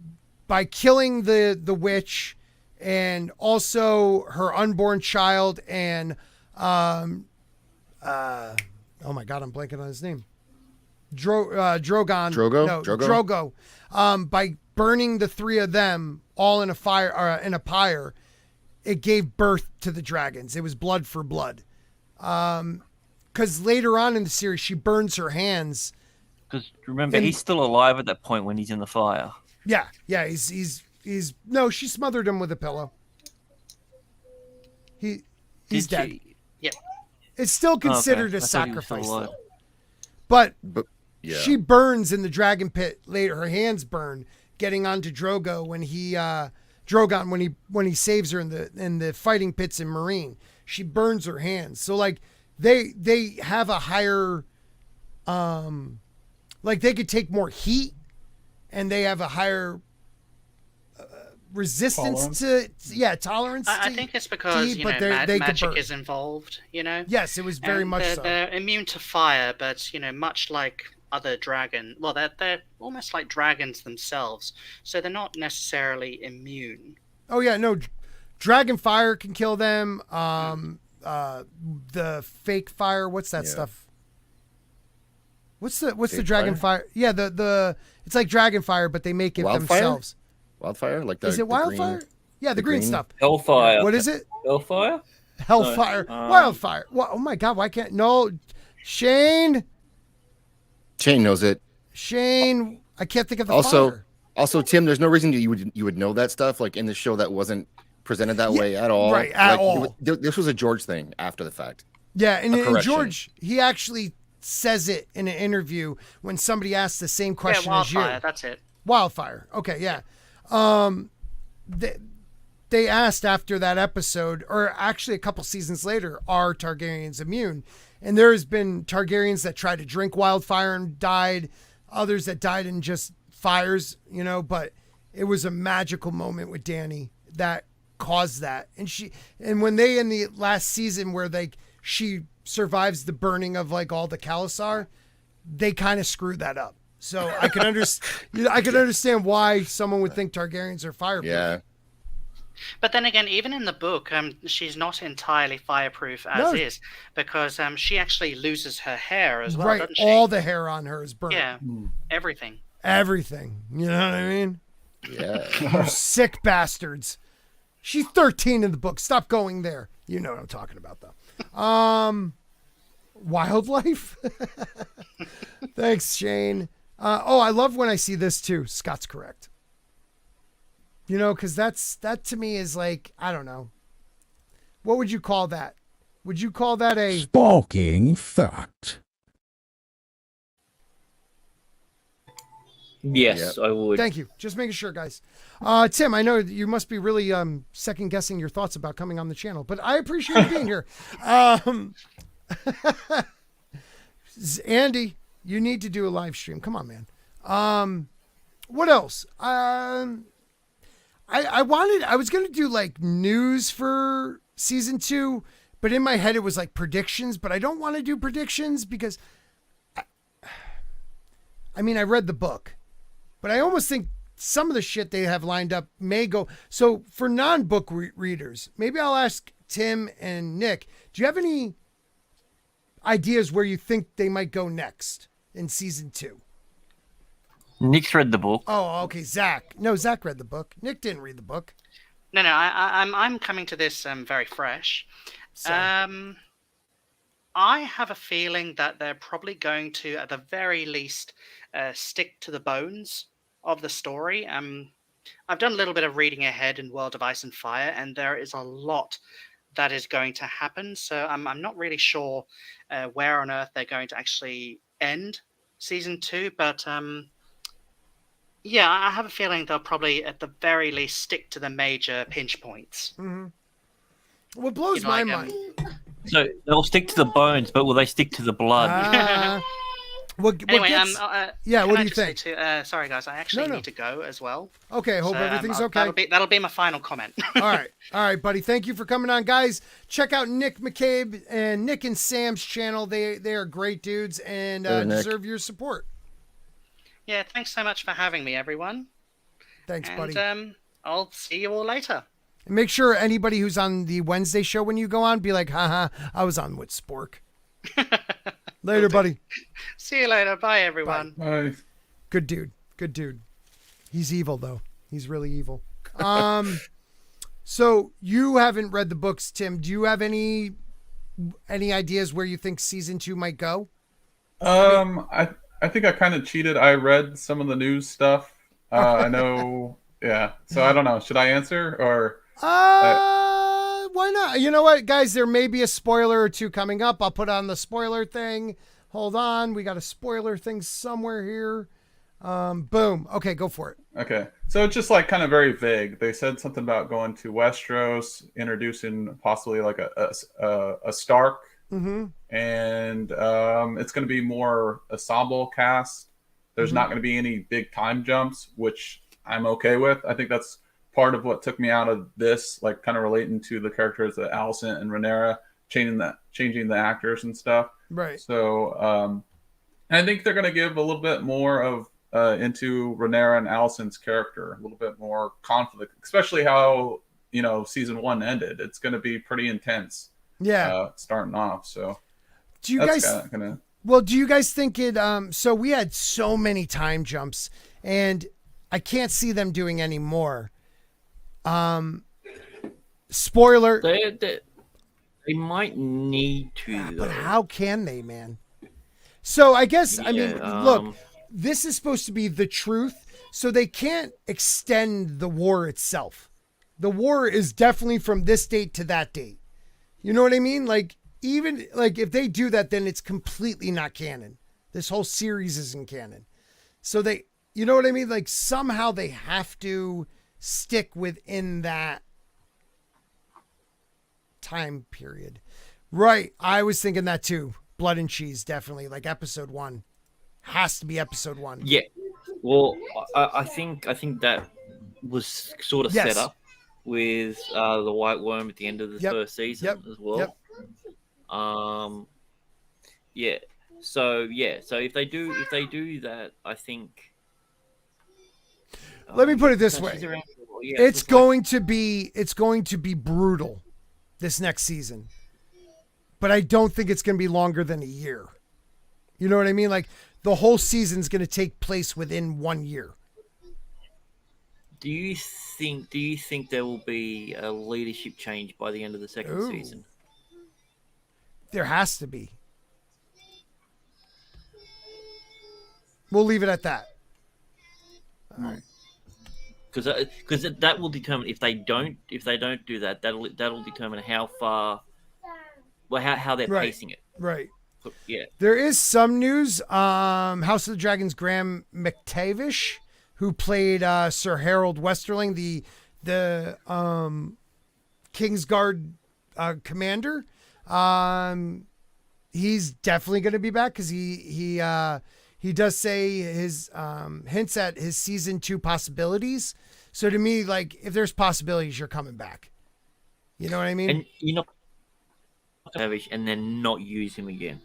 by killing the witch, and also her unborn child, and oh my God, I'm blanking on his name. Drogon. Drogo. By burning the three of them all in a fire, in a pyre, it gave birth to the dragons. It was blood for blood. Because later on in the series, she burns her hands. Because remember, he's still alive at that point when he's in the fire. Yeah. No, she smothered him with a pillow. He's dead. Yeah. It's still considered a sacrifice, though. But yeah. She burns in the dragon pit later. Her hands burn getting onto Drogon when he saves her in the fighting pits in Marine. She burns her hands. So like they have a higher like they could take more heat, and they have a higher resistance tolerance. I think it's because magic is involved. Yes, it was very much so. They're immune to fire, but much like other dragon. Well, they're almost like dragons themselves, so they're not necessarily immune. Oh yeah, no, dragon fire can kill them. The fake fire. What's that stuff? What's the dragon fire? Yeah, the it's like dragon fire, but they make it themselves. Wildfire? Like that? Is it wildfire? Yeah, the green stuff. Hellfire. What is it? Hellfire? Hellfire. Wildfire. Oh my God, why can't... No. Shane knows it. Shane, I can't think of the fire. Also, Tim, there's no reason you would know that stuff. Like in the show that wasn't presented that way at all. Right, at all. This was a George thing after the fact. Yeah, and George, he actually says it in an interview when somebody asks the same question as you. Wildfire, that's it. Wildfire. Okay, yeah. They asked after that episode, or actually a couple seasons later, are Targaryens immune? And there's been Targaryens that tried to drink wildfire and died, others that died in just fires, but it was a magical moment with Dany that caused that. And when they, in the last season where she survives the burning of like all the Khalasar, they kind of screwed that up. So I can understand why someone would think Targaryens are fireproof. Yeah. But then again, even in the book, she's not entirely fireproof as is, because she actually loses her hair as well, doesn't she? All the hair on her is burnt. Yeah, everything. Everything. You know what I mean? Yeah. You sick bastards. She's 13 in the book. Stop going there. You know what I'm talking about, though. Wildlife? Thanks, Jayne. I love when I see this, too. Scott's correct. You know, because that to me is like, I don't know. What would you call that? Would you call that a... Stalking fact. Yes, I would. Thank you. Just making sure, guys. Tim, I know you must be really second guessing your thoughts about coming on the channel, but I appreciate you being here. Andy, you need to do a live stream. Come on, man. What else? I was going to do like news for season 2, but in my head it was like predictions, but I don't want to do predictions because I mean, I read the book, but I almost think some of the shit they have lined up may go. So for non-book readers, maybe I'll ask Tim and Nick, do you have any ideas where you think they might go next in season 2? Nick's read the book. Oh, okay. Zaxx read the book. Nick didn't read the book. No, I'm coming to this very fresh. I have a feeling that they're probably going to, at the very least, stick to the bones of the story. I've done a little bit of reading ahead in World of Ice and Fire, and there is a lot that is going to happen. So I'm not really sure where on earth they're going to actually end season 2, but yeah, I have a feeling they'll probably, at the very least, stick to the major pinch points. Mm-hmm. What blows my mind... So they'll stick to the bones, but will they stick to the blood? Anyway, what do you think? Sorry, guys, I actually need to go as well. Okay, hope everything's okay. That'll be my final comment. All right, buddy. Thank you for coming on, guys. Check out Nick McCabe and Nick and Sam's channel. They are great dudes and deserve your support. Yeah, thanks so much for having me, everyone. Thanks, buddy. I'll see you all later. And make sure anybody who's on the Wednesday show when you go on, be like, haha, I was on with Spork. Later, buddy. See you later. Bye, everyone. Bye. Good dude. He's evil, though. He's really evil. So you haven't read the books, Tim. Do you have any ideas where you think season 2 might go? I think I kind of cheated. I read some of the news stuff. I know. Yeah. So I don't know. Should I answer or? Why not? You know what, guys? There may be a spoiler or two coming up. I'll put on the spoiler thing. Hold on. We got a spoiler thing somewhere here. Boom. Okay, go for it. Okay. So it's just like kind of very vague. They said something about going to Westeros, introducing possibly like a Stark. Mm-hmm. And it's going to be more ensemble cast. There's not going to be any big time jumps, which I'm okay with. I think that's part of what took me out of this, like kind of relating to the characters of Alicent and Rhaenyra, changing the actors and stuff. Right. So I think they're going to give a little bit more of into Rhaenyra and Alicent's character, a little bit more conflict, especially how season 1 ended. It's going to be pretty intense. Yeah. Starting off. So do you guys Well, do you guys think it so we had so many time jumps and I can't see them doing any more. Spoiler. They might need to, but how can they, man? So I guess I mean, look, this is supposed to be the truth, so they can't extend the war itself. The war is definitely from this date to that date. You know what I mean? Like, even like if they do that, then it's completely not canon. This whole series isn't canon. So they, you know what I mean? Like somehow they have to stick within that time period. Right. I was thinking that too. Blood and Cheese, definitely. Like episode 1 has to be episode 1. Yeah. Well, I think that was sort of set up with the White Worm at the end of the first season as well. Yeah. So if they do that, I think. Let me put it this she's way. around- yeah, It's like- going to be brutal this next season. But I don't think it's going to be longer than a year. You know what I mean? Like the whole season's going to take place within 1 year. Do you think there will be a leadership change by the end of the second season? There has to be. We'll leave it at that. All right. Because that will determine if they don't do that. That'll determine how far, how they're pacing it. Right. Yeah. There is some news. House of the Dragon's Graham McTavish, who played Sir Harold Westerling, the Kingsguard commander. He's definitely going to be back because he does say his hints at his season 2 possibilities. So to me, like if there's possibilities, you're coming back. You know what I mean? And you're not and then not use him again.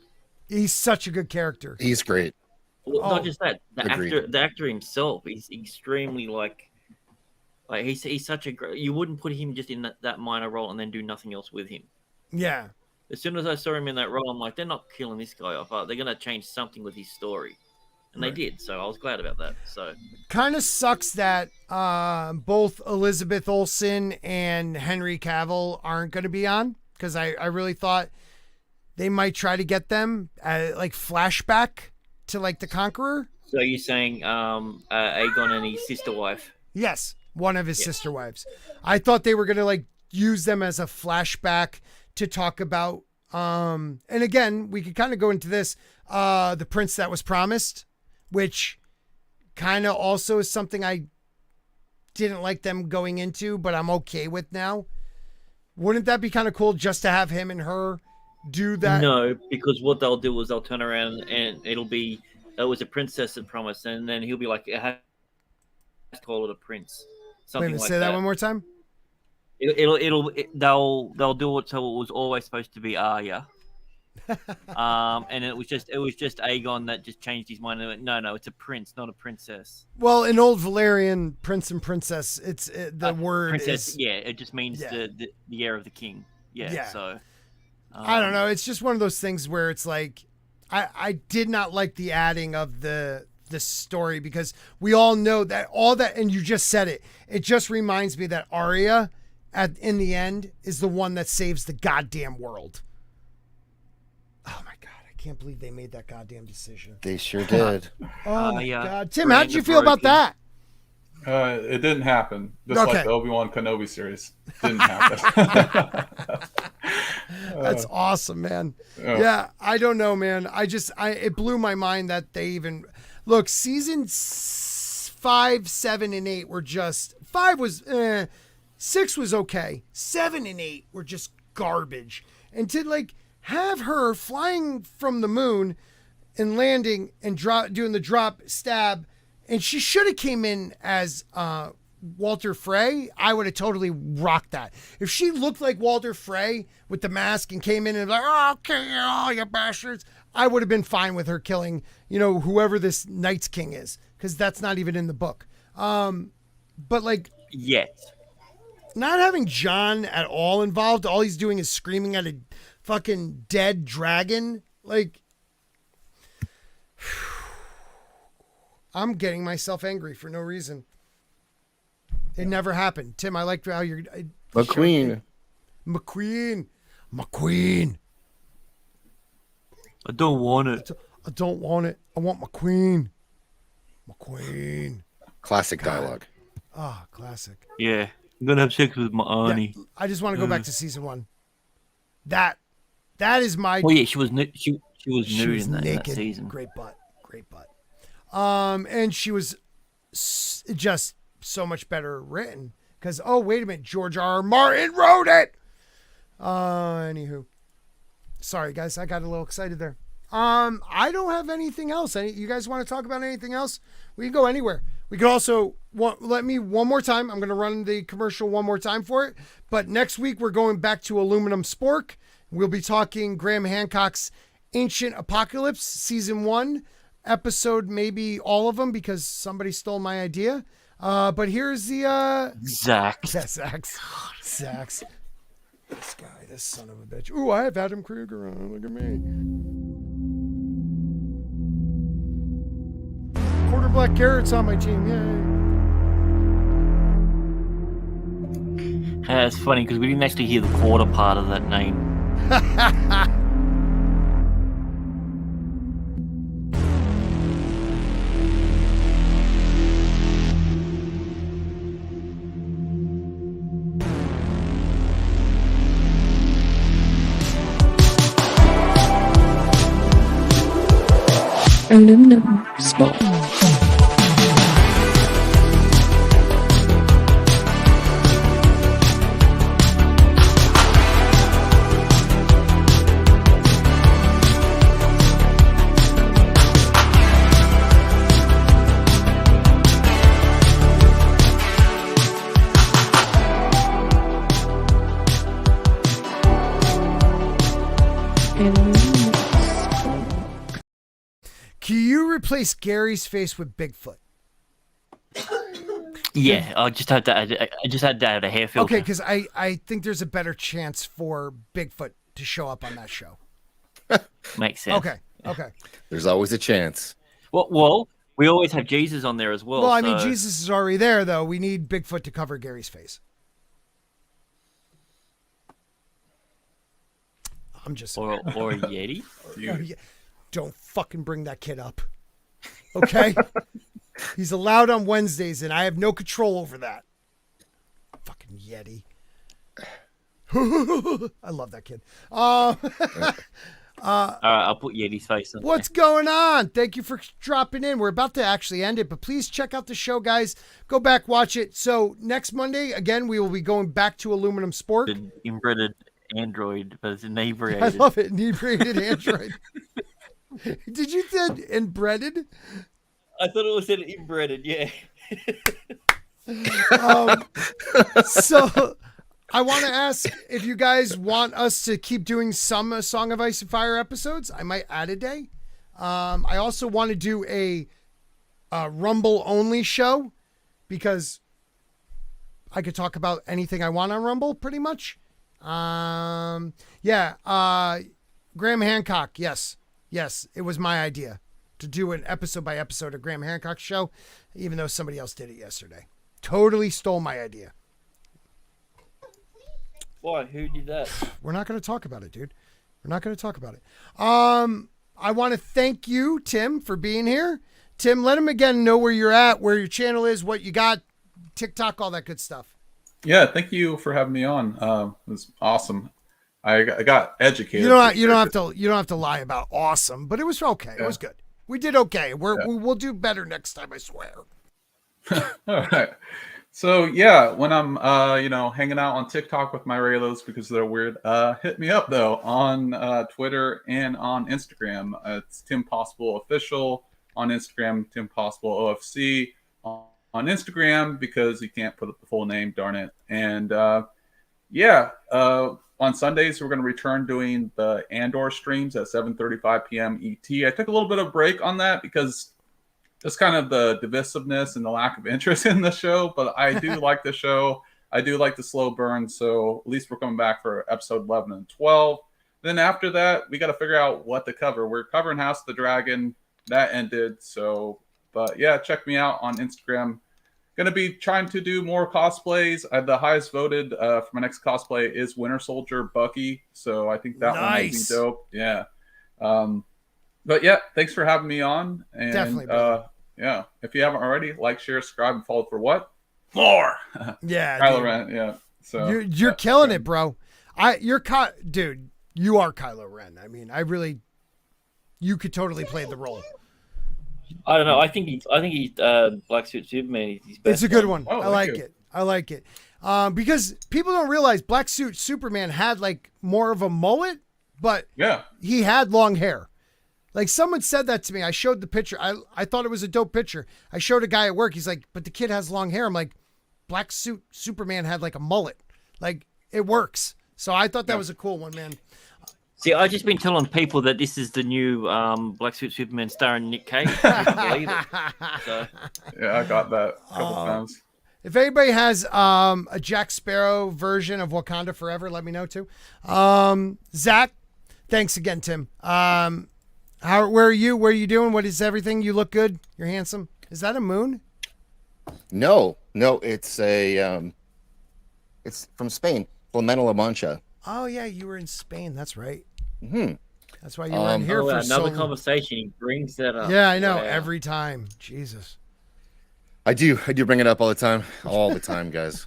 He's such a good character. He's great. Well, not just that. Agreed. The actor himself, he's extremely like he's such a great. You wouldn't put him just in that minor role and then do nothing else with him. Yeah. As soon as I saw him in that role, I'm like, they're not killing this guy off. They're going to change something with his story. And they did, so I was glad about that. So kind of sucks that both Elizabeth Olsen and Henry Cavill aren't going to be on, because I really thought they might try to get them like flashback to like the Conqueror. So you're saying Aegon and his sister wife? Yes, one of his sister wives. I thought they were going to like use them as a flashback to talk about. And again, we could kind of go into this, the Prince That Was Promised, which kind of also is something I didn't like them going into, but I'm okay with now. Wouldn't that be kind of cool just to have him and her do that? No, because what they'll do is they'll turn around and it was a princess that promised, and then he'll be like, I have to call it a prince. Something Wait a minute, like say that one more time. They'll do it so it was always supposed to be Arya. And it was just Aegon that just changed his mind and went, no, it's a prince, not a princess. Well, in old Valerian, prince and princess, the word princess, is... Yeah, it just means the heir of the king. Yeah. So I don't know. It's just one of those things where it's like, I did not like the adding of the story, because we all know that all that, and you just said it. It just reminds me that Arya, in the end, is the one that saves the goddamn world. Oh my God, I can't believe they made that goddamn decision. They sure did. Oh my God. Tim, how did you feel about that? It didn't happen. Just like the Obi-Wan Kenobi series. Didn't happen. That's awesome, man. Yeah, I don't know, man. It blew my mind that they even... Look, season 5, 7, and 8 were just... 5 was... 6 was okay. 7 and 8 were just garbage. And to, like, have her flying from the moon and landing and doing the drop stab, and she should have came in as Walter Frey, I would have totally rocked that. If she looked like Walter Frey with the mask and came in and like, oh, kill you all, you bastards, I would have been fine with her killing, whoever this Night's King is, because that's not even in the book. But like, yet, not having Jon at all involved, all he's doing is screaming at a fucking dead dragon. Like, I'm getting myself angry for no reason. It never happened. Tim, I liked how you're... McQueen. I don't want it. I don't want it. I want McQueen. Classic dialogue. Ah, classic. Yeah. I'm going to have sex with my auntie. Yeah, I just want to go back to season 1. That is my... Oh, yeah, she was nude in that naked. season. Great butt. And she was just so much better written. Because, oh, wait a minute. George R. R. Martin wrote it! Anywho. Sorry, guys. I got a little excited there. I don't have anything else. You guys want to talk about anything else? We can go anywhere. We could also... let me one more time. I'm going to run the commercial one more time for it. But next week, we're going back to Aluminum Spork. We'll be talking Graham Hancock's Ancient Apocalypse, Season 1, episode maybe all of them because somebody stole my idea. But here's the... Zaxx. Yeah, Zaxx. This guy, this son of a bitch. Ooh, I have Adam Kruger on. Look at me. Quarter black carrots on my team. Yay. Yeah, it's funny because we didn't actually hear the quarter part of that name. Aluminum spot. Can you replace Gary's face with Bigfoot? Yeah, I just had to add a hair filter. Okay, because I think there's a better chance for Bigfoot to show up on that show. Makes sense. Okay. There's always a chance. Well, we always have Jesus on there as well. Well, I mean, Jesus is already there, though. We need Bigfoot to cover Gary's face. I'm just... Or a Yeti. Don't fucking bring that kid up. Okay? He's allowed on Wednesdays, and I have no control over that. Fucking Yeti. I love that kid. All right, I'll put Yeti's face on. What's going on? Thank you for dropping in. We're about to actually end it, but please check out the show, guys. Go back, watch it. So next Monday, again, we will be going back to Aluminum Sport. The inbred android, but it's inebriated. I love it. Inebriated android. Did you say inbreaded? I thought it was said inbreaded, yeah. So I want to ask if you guys want us to keep doing some Song of Ice and Fire episodes. I might add a day. I also want to do a Rumble only show because I could talk about anything I want on Rumble pretty much. Graham Hancock. Yes, it was my idea to do an episode by episode of Graham Hancock's show, even though somebody else did it yesterday. Totally stole my idea. Why? Who did that? We're not going to talk about it, dude. We're not going to talk about it. I want to thank you, Tim, for being here. Tim, let him again know where you're at, where your channel is, what you got, TikTok, all that good stuff. Yeah, thank you for having me on. It was awesome. I got educated. You don't have to lie about awesome, but it was okay. Yeah. It was good. We did okay. We'll do better next time, I swear. All right. So yeah, when I'm hanging out on TikTok with my Raylos because they're weird, hit me up though on Twitter and on Instagram. It's Tim Possible Official on Instagram, Tim Possible OFC on Instagram because you can't put up the full name, darn it. And on Sundays, we're going to return doing the Andor streams at 7:35 p.m. ET. I took a little bit of break on that because it's kind of the divisiveness and the lack of interest in the show, but I do like the show. I do like the slow burn, so at least we're coming back for episode 11 and 12. Then after that, we got to figure out what to cover. We're covering House of the Dragon. That ended, but yeah, check me out on Instagram. Going to be trying to do more cosplays. The highest voted for my next cosplay is Winter Soldier Bucky. So I think that one would be dope. Yeah. But yeah, thanks for having me on. And definitely. Yeah, if you haven't already, like, share, subscribe, and follow for what? More. Yeah. Kylo Ren. Yeah. So you're killing it, bro. Dude, you are Kylo Ren. I mean, you could totally play the role. I don't know. I think he's Black Suit Superman. He's best. It's a good one. Oh, I like it. Because people don't realize Black Suit Superman had like more of a mullet, but yeah, he had long hair. Like someone said that to me. I showed the picture. I thought it was a dope picture. I showed a guy at work. He's like, but the kid has long hair. I'm like, Black Suit Superman had like a mullet. Like it works. So I thought that was a cool one, man. See, I've just been telling people that this is the new Black Suit Superman starring Nick Cage. I can't believe it. So. Yeah, I got that a couple times. If anybody has a Jack Sparrow version of Wakanda Forever, let me know too. Zach, thanks again, Tim. Where are you? Where are you doing? What is everything? You look good. You're handsome. Is that a moon? No, it's it's from Spain, Flamenco La Mancha. Oh yeah, you were in Spain. That's right. Mm-hmm. That's why you were in here for another conversation. He brings that up. Yeah, I know. Wow. Every time. Jesus. I do bring it up all the time, guys,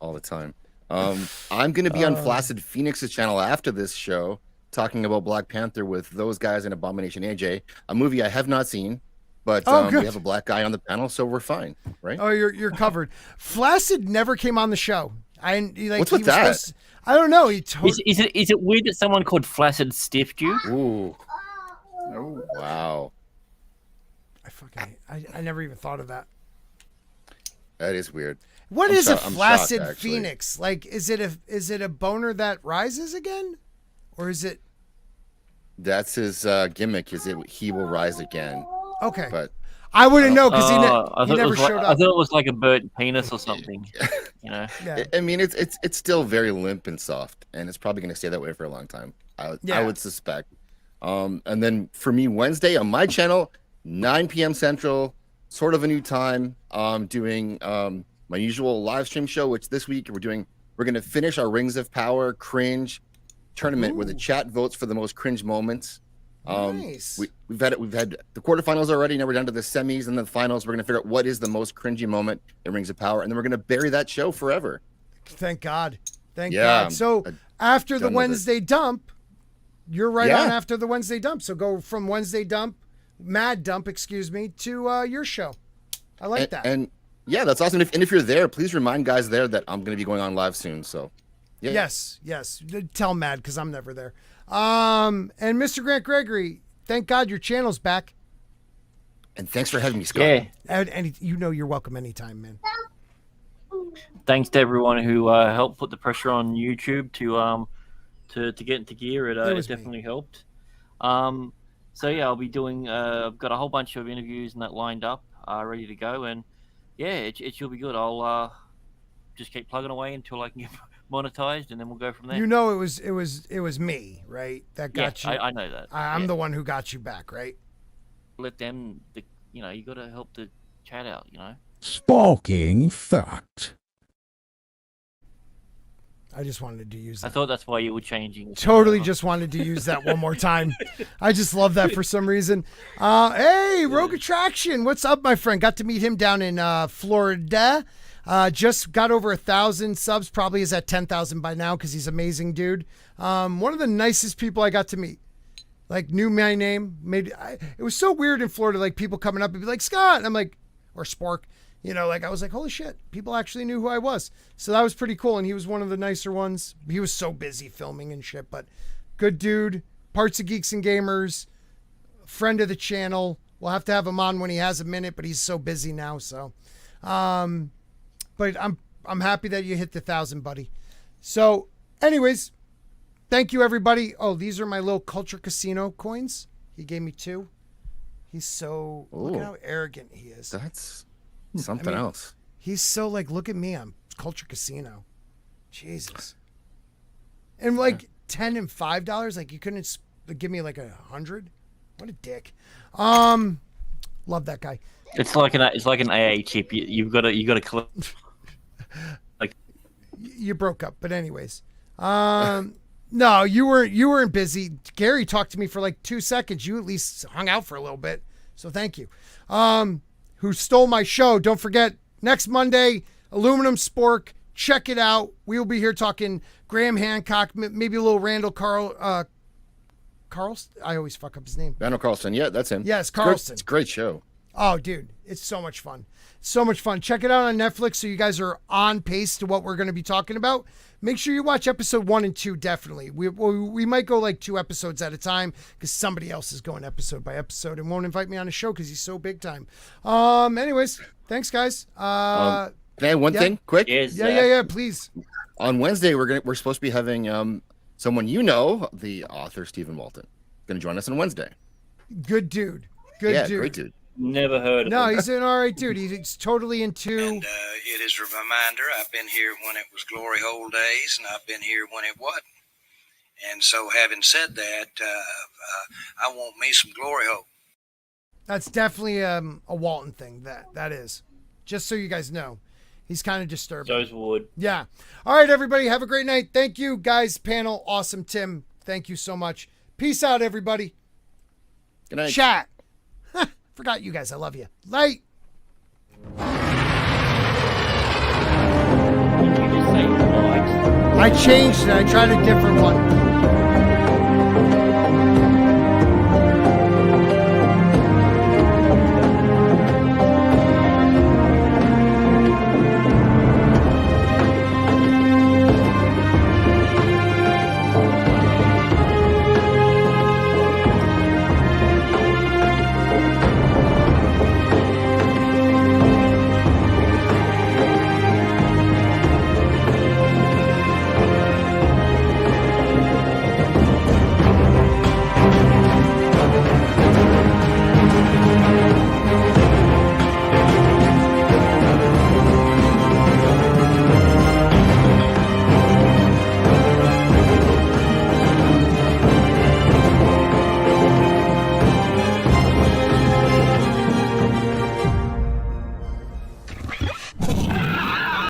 all the time. I'm going to be on Flaccid Phoenix's channel after this show, talking about Black Panther with those guys in Abomination AJ, a movie I have not seen, but we have a black guy on the panel, so we're fine, right? Oh, you're covered. Flaccid never came on the show. What's with that? I don't know. Is it weird that someone called Flaccid stiffed you? Ooh. Oh, wow. I never even thought of that. That is weird. What is a Flaccid Phoenix? Like, is it a boner that rises again, or is it? That's his gimmick. Is it he will rise again? Okay, but I wouldn't know because he never showed up. I thought it was like a burnt penis or something. You know. Yeah. I mean, it's still very limp and soft, and it's probably going to stay that way for a long time. I would suspect. And then for me, Wednesday on my channel, 9 p.m. Central. Sort of a new time. Doing my usual live stream show, which this week we're going to finish our Rings of Power cringe tournament where the chat votes for the most cringe moments. Nice. We've had the quarterfinals already. Now we're down to the semis and the finals. We're going to figure out what is the most cringy moment in Rings of Power, and then we're going to bury that show forever. Thank God. Thank God. So after the Wednesday dump, you're right on after the Wednesday dump. So go from Wednesday dump. Mad Dump, excuse me, to your show. I like that. And yeah, that's awesome. If you're there, please remind guys there that I'm going to be going on live soon. So, yeah. Yes. Tell Mad because I'm never there. And MrGrantGregory, thank God your channel's back. And thanks for having me, Scott. Yeah. And you're welcome anytime, man. Thanks to everyone who helped put the pressure on YouTube to get into gear. It definitely helped. So yeah, I'll be doing. I've got a whole bunch of interviews and that lined up, ready to go, and yeah, it should be good. I'll just keep plugging away until I can get monetized, and then we'll go from there. You know, it was me, right? That got you. I know that. I'm the one who got you back, right? Let them. You got to help the chat out. Sparking fact. I just wanted to use that. I thought that's why you were changing. Totally just wanted to use that one more time. I just love that for some reason. Hey, Rogue Attraction. What's up, my friend? Got to meet him down in Florida. Just got over 1,000 subs. Probably is at 10,000 by now because he's an amazing dude. One of the nicest people I got to meet. Like, knew my name. It was so weird in Florida, like people coming up and be like, Scott. And I'm like, or Spork. I was like, holy shit, people actually knew who I was. So that was pretty cool. And he was one of the nicer ones. He was so busy filming and shit, but good dude. Parts of Geeks and Gamers, friend of the channel. We'll have to have him on when he has a minute, but he's so busy now. So, but I'm happy that you hit the 1,000, buddy. So anyways, thank you everybody. Oh, these are my little Culture Casino coins. He gave me 2. He's so, look at how arrogant he is. That's something else. He's so like, look at me, I'm Culture Casino. Jesus. And like 10 and $5, like you couldn't give me like 100. What a dick. Love that guy. It's like an AA chip. You got to collect. Like you broke up, but anyways. No, you weren't busy. Gary talked to me for like 2 seconds. You at least hung out for a little bit, so thank you. Who stole my show? Don't forget next Monday, Aluminum Spork. Check it out. We will be here talking Graham Hancock, maybe a little Randall Carlson. I always fuck up his name. Randall Carlson. Yeah, that's him. Yes, Carlson. It's a great show. Oh, dude, it's so much fun. So much fun. Check it out on Netflix so you guys are on pace to what we're going to be talking about. Make sure you watch episode 1 and 2, definitely. We might go like 2 episodes at a time because somebody else is going episode by episode and won't invite me on a show because he's so big time. Anyways, thanks, guys. Can I have one thing quick? Yes, yeah, please. On Wednesday, we're supposed to be having someone you know, the author Stephen Walton. Going to join us on Wednesday. Good dude. Good dude. Great dude. Never heard of No, him. he's an all right dude. He's totally into. And it is a reminder, I've been here when it was glory hole days, and I've been here when it wasn't. And so having said that, I want me some glory hole. That's definitely a Walton thing. That is. Just so you guys know. He's kind of disturbing. So's Wood. Yeah. All right, everybody. Have a great night. Thank you, guys. Panel. Awesome, Tim. Thank you so much. Peace out, everybody. Good night. Chat. Forgot you guys. I love you. Light. Did you just say light? I changed it. I tried a different one.